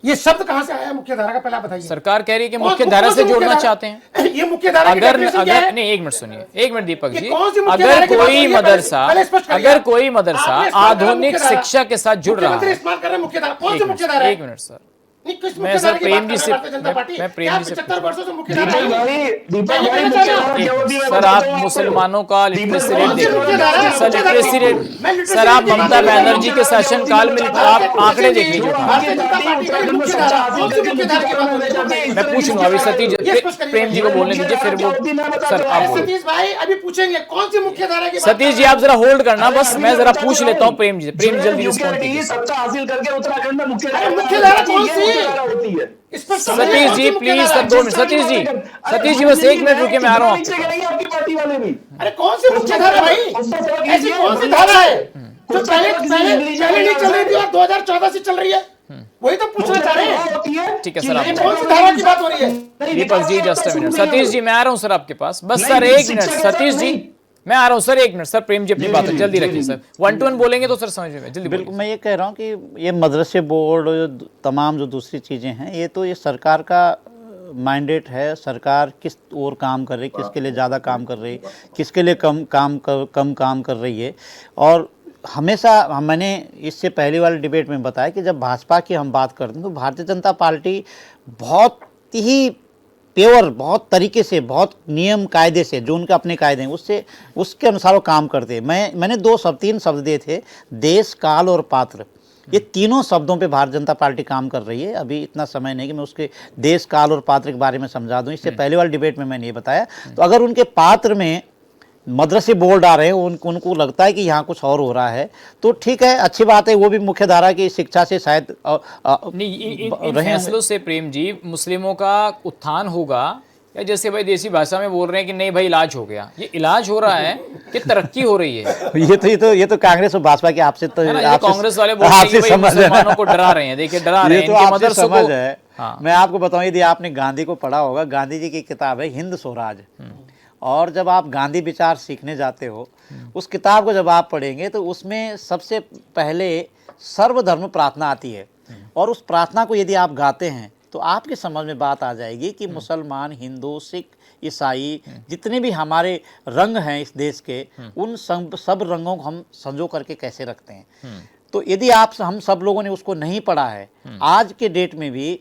ये शब्द कहां से आया मुख्य धारा का, पहला बताइए। सरकार कह रही है कि मुख्य धारा से जोड़ना चाहते हैं। ये मुख्य धारा की अगर definition क्या है? नहीं, एक मिनट सुनिए, एक मिनट दीपक जी। कौन सी मुख्य धारा की बात हो रही है? अगर कोई मदरसा आपने इस्तेमाल करा आधुनिक मुख्य धारा। शिक्षा के साथ जुड़ रहा मुख्यमंत्री है। इस्तेमाल कर रहे हैं मुख्य धारा। कौन सी मुख्य धारा है? एक मिनट सर, नहीं, किस मैं मुख्य सर धारा की प्रेम बात जी कर से रहे हैं भारतीय जनता पार्टी? मैं प्रेम क्या जी से 75 वर्षों से मुख्य धारा दीपक है? भाई, दीपक भाई, मैं मुख्य बता धारा क्या होती है मैं सर, बताता आप हूँ आपको। मुसलमानों का लिटरेसी रेट दीपक देखिए मुख्य धारा है, सर, लिटरेसी रेट सर, आप ममता बनर्जी के शासन काल में आप आंकड़े देख लीजिए। भारतीय जनता पार्टी की मुख्य धारा, कौन सी मुख्य धारा की बात हो रही है? मैं पूछ लूँ अभी सतीश प्रेम जी को बोलने दीजिए, फिर वो सर आप बोलो। सतीश भाई अभी पूछेंगे कौन सी मुख्य धारा की बात सतीश जी आप जरा होल्ड करना, बस मैं जरा पूछ लेता हूँ प्रेम जी। प्रेम जल्दी रिस्पॉन्ड कीजिए। सत्ता हासिल करके उत्तराखंड में मुख्य धारा कौन सी होती है? Satish ji please sir 2 minute. Satish ji बस 1 मिनट रुके, मैं आ रहा हूँ आपके पास। आपकी पार्टी वाले भी। अरे कौन सी मुख्य धारा भाई? ऐसी कौन सी धारा है जो पहले नहीं चल रही थी और 2014 से चल रही है? वही तो पूछना चाह रहे हैं। ठीक है सर, आप कौन सी धारा की बात हो रही है? Deepak ji just a minute. Satish ji मैं आ रहा हूँ सर आपके पास, बस सर 1 मिनट। सतीश जी मैं आ रहा हूँ sir, 1 minute sir. Prem ji अपनी बात जल्दी रखिए सर, 1 to 1 बोलेंगे तो सर समझ में जल्दी। बिल्कुल, मैं ये कह रहा हूँ कि ये मदरसे बोर्ड तमाम जो दूसरी चीज़ें हैं, ये तो ये सरकार का मैंडेट है। सरकार किस ओर काम कर रही है, किसके लिए ज़्यादा काम कर रही है, किसके लिए कम काम कर रही है। और हमेशा मैंने इससे पहले वाले डिबेट में बताया कि जब भाजपा की हम बात करते हैं तो भारतीय जनता पार्टी बहुत ही पेवर, बहुत तरीके से, बहुत नियम कायदे से, जो उनके अपने कायदे हैं उससे उसके अनुसार वो काम करते हैं। मैंने 3 शब्द दिए थे, देश, काल और पात्र। ये तीनों शब्दों पे भारतीय जनता पार्टी काम कर रही है। अभी इतना समय नहीं कि मैं उसके देश, काल और पात्र के बारे में समझा दूं। इससे पहले वाले डिबेट में मैंने ये बताया। तो अगर उनके पात्र में मदरसे बोर्ड आ रहे हैं, उनको लगता है कि यहाँ कुछ और हो रहा है, तो ठीक है, अच्छी बात है। वो भी मुख्य धारा की शिक्षा से शायद नहीं, इन फैसलों से प्रेम जी मुस्लिमों का उत्थान होगा, या जैसे भाई देसी भाषा में बोल रहे हैं कि नहीं भाई इलाज हो गया? ये इलाज हो रहा है कि तरक्की हो रही है? ये तो कांग्रेस और भाजपा के आपसे तो कांग्रेस वाले बोल रहे हैं कि भाई मुसलमानों को डरा रहे हैं। देखिए डरा रहे हैं इनके मदरसों को। हाँ। मैं आपको बताऊं, यदि आपने गांधी को पढ़ा होगा, गांधी जी की किताब है हिंद स्वराज। और जब आप गांधी विचार सीखने जाते हो, उस किताब को जब आप पढ़ेंगे तो उसमें सबसे पहले सर्वधर्म प्रार्थना आती है। और उस प्रार्थना को यदि आप गाते हैं तो आपके समझ में बात आ जाएगी कि मुसलमान, हिंदू, सिख, ईसाई, जितने भी हमारे रंग हैं इस देश के, उन सब रंगों को हम संजो करके कैसे रखते हैं। तो यदि हम सब लोगों ने उसको नहीं पढ़ा है, आज के डेट में भी,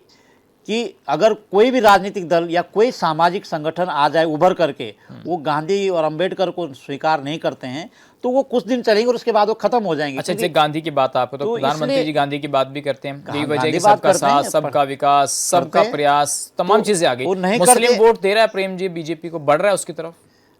कि अगर कोई भी राजनीतिक दल या कोई सामाजिक संगठन आ जाए उभर करके, वो गांधी और अंबेडकर को स्वीकार नहीं करते हैं, तो वो कुछ दिन चलेंगे और उसके बाद वो खत्म हो जाएंगे। अच्छा, जैसे गांधी की बात आपको, तो प्रधानमंत्री जी गांधी की बात भी करते हैं, यही वजह कि सबका साथ, सबका विकास, सबका प्रयास, तमाम चीजें आ गई। मुस्लिम वोट दे रहा है प्रेम जी बीजेपी को, बढ़ रहा है उसकी तरफ।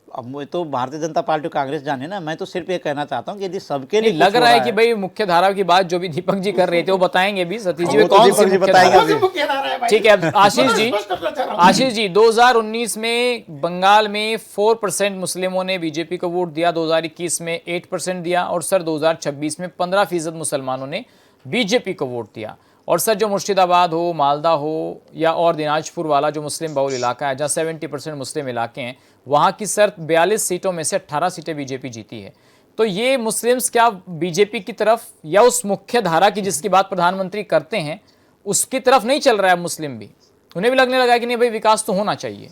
अब वो तो भारतीय जनता पार्टी कांग्रेस जाने ना, मैं तो सिर्फ ये कहना चाहता हूँ कि यदि सबके लिए लग रहा है कि भाई मुख्य धारा की बात जो भी दीपक जी कर रहे थे वो बताएंगे भी। सतीश जी कौन सी मुख्य धारा? ठीक है आशीष जी 2019 में बंगाल में 4% मुस्लिमों ने बीजेपी को वोट दिया, 2021 में 8% दिया, और सर 2026 में 15% मुसलमानों ने बीजेपी को वोट दिया। और सर जो मुर्शिदाबाद हो, मालदा हो, या और दिनाजपुर वाला जो मुस्लिम बहुल इलाका है जहाँ 70% मुस्लिम इलाके हैं, वहाँ की सर 42 सीटों में से 18 सीटें बीजेपी जीती है। तो ये मुस्लिम्स क्या बीजेपी की तरफ या उस मुख्य धारा की जिसकी बात प्रधानमंत्री करते हैं उसकी तरफ नहीं चल रहा है? मुस्लिम भी, उन्हें भी लगने लगा है कि नहीं भाई विकास तो होना चाहिए।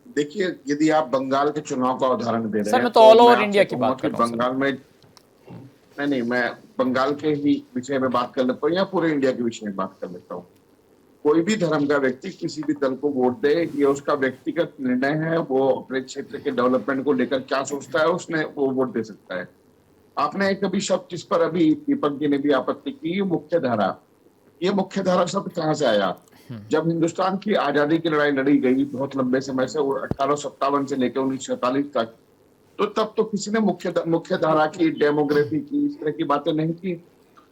देखिए, यदि आप बंगाल के चुनाव का उदाहरण दे रहे हैं, सर मैं तो ऑल ओवर इंडिया की बात कर रहा हूं। बंगाल में नहीं, मैं बंगाल के ही विषय में बात कर लेता हूँ या पूरे इंडिया के विषय में बात कर लेता हूँ। कोई भी धर्म का व्यक्ति किसी भी दल को वोट दे, ये उसका व्यक्तिगत निर्णय है। वो अपने क्षेत्र के डेवलपमेंट को लेकर क्या सोचता है, उसने वो वोट दे सकता है। आपने एक अभी शब्द जिस पर अभी दीपक जी ने भी आपत्ति की, मुख्य धारा। ये मुख्य धारा शब्द कहाँ से आया? जब हिंदुस्तान की आजादी की लड़ाई लड़ी गई बहुत लंबे समय से, 1857 से लेकर 1947 तक, तो तब तो किसी ने मुख्य धारा की, डेमोग्राफी की, इस तरह की बातें नहीं की।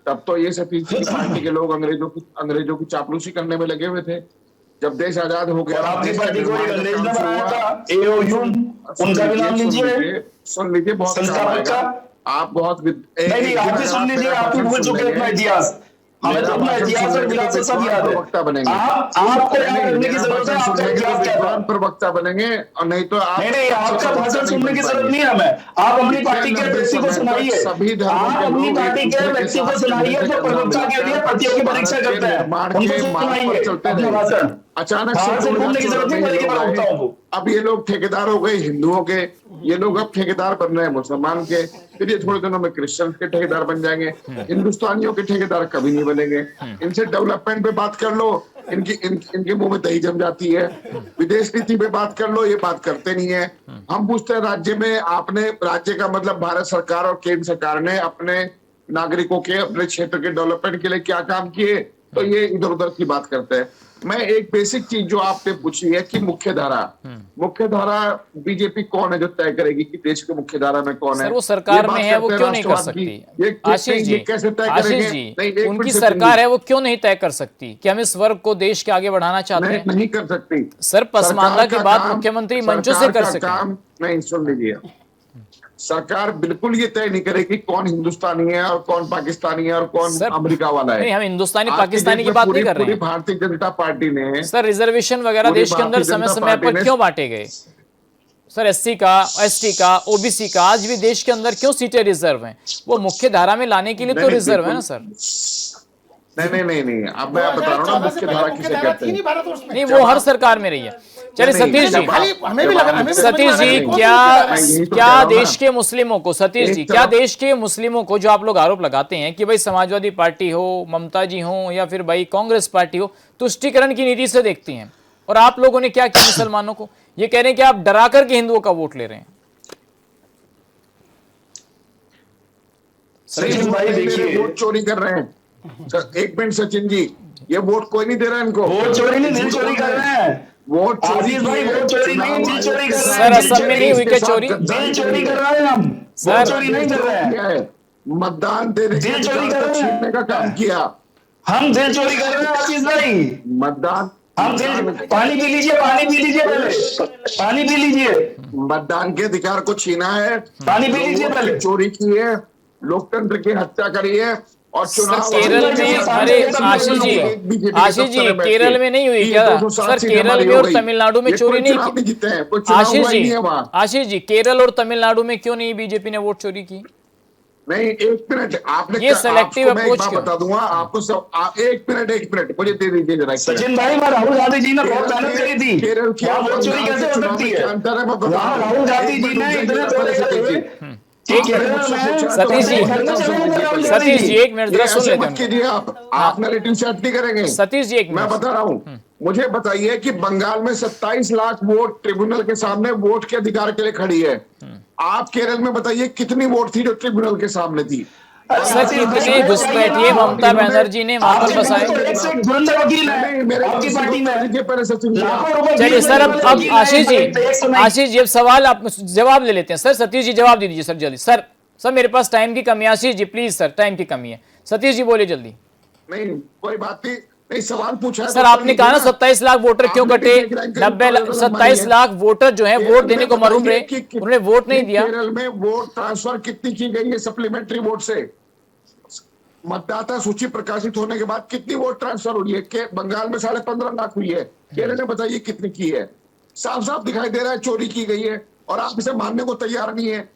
तब तो ये सतीश जी की पार्टी के लोग अंग्रेजों की चापलूसी करने में लगे हुए थे। जब देश आजाद हो गया, आपकी पार्टी को एक अंग्रेज ने बनाया था, AOU, उनका भी नाम लीजिए, सुन लीजिए, बहुत काम आएगा। आप बहुत नहीं, आप भी सुन लीजिए, आप भी भूल चुके अपना इतिहास। हमें तो अपना इतिहास और विरासत सब याद है। प्रवक्ता बनेंगे, आपको याद रखने की जरूरत है, आपका इतिहास क्या था? प्रवक्ता बनेंगे, और नहीं तो आप नहीं, आपका भाषण सुनने की जरूरत नहीं है हमें। आप अपनी पार्टी के व्यक्ति को सुनाइए, आप अपनी पार्टी के व्यक्ति को सुनाइए जो प्रवक्ता के लिए प्रतियोगी परीक्षा करते हैं, उनको सुनाइए अपना भाषण। अचानक से घूमने की जरूरत नहीं पड़ेगी प्रवक्ताओं को। अब ये लोग ठेकेदार हो गए हिंदुओं के, ये लोग अब ठेकेदार बन रहे हैं मुसलमान के, फिर ये थोड़े दिनों में क्रिश्चियन के ठेकेदार बन जाएंगे। हिंदुस्तानियों के ठेकेदार कभी नहीं बनेंगे। इनसे डेवलपमेंट पे बात कर लो, इनके मुंह में दही जम जाती है। विदेश नीति पे बात कर लो, ये बात करते नहीं है। हम पूछते हैं राज्य में, आपने, राज्य का मतलब भारत सरकार और केंद्र सरकार ने अपने नागरिकों के, अपने क्षेत्र के डेवलपमेंट के लिए क्या काम किए, तो ये इधर उधर की बात करते हैं। मैं एक बेसिक चीज जो आपने पूछी है कि मुख्य धारा बीजेपी कौन है जो तय करेगी कि देश के मुख्य धारा में कौन है? सर वो सरकार में है, वो क्यों नहीं कर सकती? आशीष जी, कैसे तय करेंगे? उनकी सरकार है, वो क्यों नहीं तय कर सकती कि हम इस वर्ग को देश के आगे बढ़ाना चाहते हैं? नहीं कर सकती सर। पसमानदा की बात मुख्यमंत्री मंचों से कर सकते हैं। नहीं, सुन लीजिए, सरकार बिल्कुल ये तय नहीं करेगी कौन हिंदुस्तानी है और कौन पाकिस्तानी है और कौन अमेरिका वाला है। नहीं, हम हिंदुस्तानी पाकिस्तानी की बात नहीं कर रहे हैं। भारतीय जनता पार्टी ने सर रिजर्वेशन वगैरह देश के अंदर समय समय पर क्यों बांटे गए? सर SC का, ST का, OBC का, आज भी देश के अंदर क्यों सीटें रिजर्व हैं? वो मुख्य धारा में लाने के लिए तो रिजर्व है ना सर। नहीं, अब मैं बता रहा हूँ ना मुख्य धारा किसे कहते हैं। नहीं, वो हर सरकार में रही है। चलिए सतीश जी, हमें भी लग रहा है, सतीश जी, क्या देश के मुस्लिमों को, सतीश जी, क्या देश के मुस्लिमों को, जो आप लोग आरोप लगाते हैं कि भाई समाजवादी पार्टी हो, ममता जी हो, या फिर भाई कांग्रेस पार्टी हो, तुष्टीकरण की नीति से देखती हैं, और आप लोगों ने क्या किया मुसलमानों को? ये कह रहे हैं कि आप डरा करके हिंदुओं का वोट ले रहे हैं। सचिन भाई देखिए, वोट चोरी कर रहे हैं। एक मिनट सचिन जी, ये वोट कोई नहीं दे रहा है इनको। वोट चोरी नहीं, दिल चोरी कर रहे हैं। वोट चोरी भाई, वोट चोरी नहीं, दिल चोरी कर रहे हैं। सर असम में नहीं हुई क्या चोरी? दिल चोरी कर रहे हैं हम, वोट चोरी नहीं कर रहे हैं। मतदान देने दिल चोरी कर रहे हैं, छीनने का काम किया। हम दिल चोरी कर रहे हैं आशीष भाई। मतदान, हम दिल, पानी पी लीजिए, पानी पी लीजिए, पहले पानी पी लीजिए। मतदान के अधिकार को छीना है, पानी पी लीजिए पहले। चोरी की है, लोकतंत्र की हत्या करी है, और चुनाव केरल में, अरे आशीष जी केरल में नहीं हुई क्या? सर केरल में और तमिलनाडु में चोरी नहीं की? आशीष जी केरल और तमिलनाडु में क्यों नहीं बीजेपी ने वोट चोरी की? नहीं, एक मिनट, आपने ये सेलेक्टिव अप्रोच क्यों बता दूंगा आपको सब। एक मिनट मुझे दे दीजिए जरा। सचिन भाई, राहुल गांधी जी ने बहुत मेहनत करी थी, केरल की वोट चोरी कैसे हो सकती है? राहुल गांधी जी ने इतने सतीश जी एक मिनट जरा सुन लेते हैं। कीजिए आप नैरेटिव सेट नहीं करेंगे। सतीश जी एक मैं बता रहा हूँ, मुझे बताइए कि बंगाल में 27 लाख वोट ट्रिब्यूनल के सामने वोट के अधिकार के लिए खड़ी है। आप केरल में बताइए कितनी वोट थी जो ट्रिब्यूनल के सामने थी? सर कितने घुसपैठिए ममता बनर्जी ने वहां पर बसाए। चलिए सर, अब आशीष जी अब सवाल आप जवाब ले लेते हैं। सर सतीश जी जवाब दे दीजिए सर जल्दी। सर मेरे पास टाइम की कमी है। Ashish ji please sir, time की कमी है। सतीश जी बोलिए जल्दी। नहीं कोई बात नहीं, सवाल पूछा सर आपने कहा ना 27 लाख वोटर क्यों कटे? 27 लाख वोटर जो है वोट देने को मरूम रहे, उन्होंने वोट नहीं दिया। केरल में वोट ट्रांसफर कितनी की गई है सप्लीमेंट्री वोट से? मतदाता सूची प्रकाशित होने के बाद कितनी वोट ट्रांसफर हुई है? बंगाल में 15.5 लाख हुई है। केरल ने बताइए कितनी की है? साफ साफ दिखाई दे रहा है चोरी की गई है, और आप इसे मानने को तैयार नहीं है।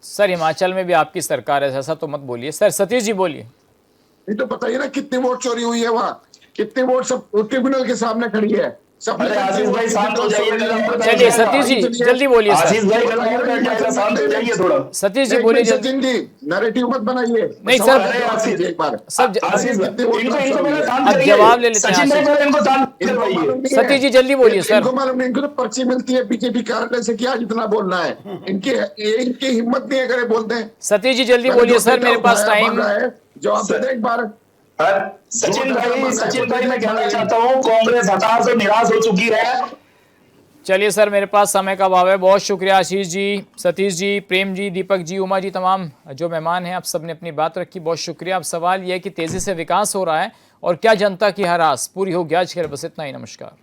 सर हिमाचल में भी आपकी सरकार है, ऐसा तो मत बोलिए। सर सतीश जी बोलिए। नहीं तो बताइए ना कितनी वोट चोरी हुई है वहां, कितनी वोट सब ट्रिब्यूनल के सामने खड़ी है। अरे आशीष भाई शांत हो जाइए। चलिए सतीश जी जल्दी बोलिए सर। आशीष भाई गलत शांत हो जाइए थोड़ा। सतीश जी बोलिए जल्दी। सचिन जी नैरेटिव मत बनाइए। नहीं सर, अरे आशीष एक बार सर आशीष भाई इनको पहले शांत अब करिए। जवाब ले लेते हैं सचिन भाई आशीष। पहले इनको शांत करवाइए। सतीश जी जल्दी बोलिए सर। इनको मालूम नहीं, इनको तो पर्ची मिलती है बीजेपी कार्यालय से, क्या जितना बोलना है इनकी हिम्मत नहीं है, करे बोलते हैं। सतीश जी जल्दी बोलिए सर, मेरे पास टाइम। जवाब दे दे एक बार। सचिन भाई मैं कहना चाहता हूँ कांग्रेस हताश और निराश हो चुकी है। चलिए सर, मेरे पास समय का अभाव है। बहुत शुक्रिया आशीष जी, सतीश जी, प्रेम जी, दीपक जी, उमा जी, तमाम जो मेहमान हैं, आप सब ने अपनी बात रखी, बहुत शुक्रिया। अब सवाल यह है कि तेजी से विकास हो रहा है और क्या जनता की हर आस पूरी होगी? आज के लिए बस इतना ही, नमस्कार।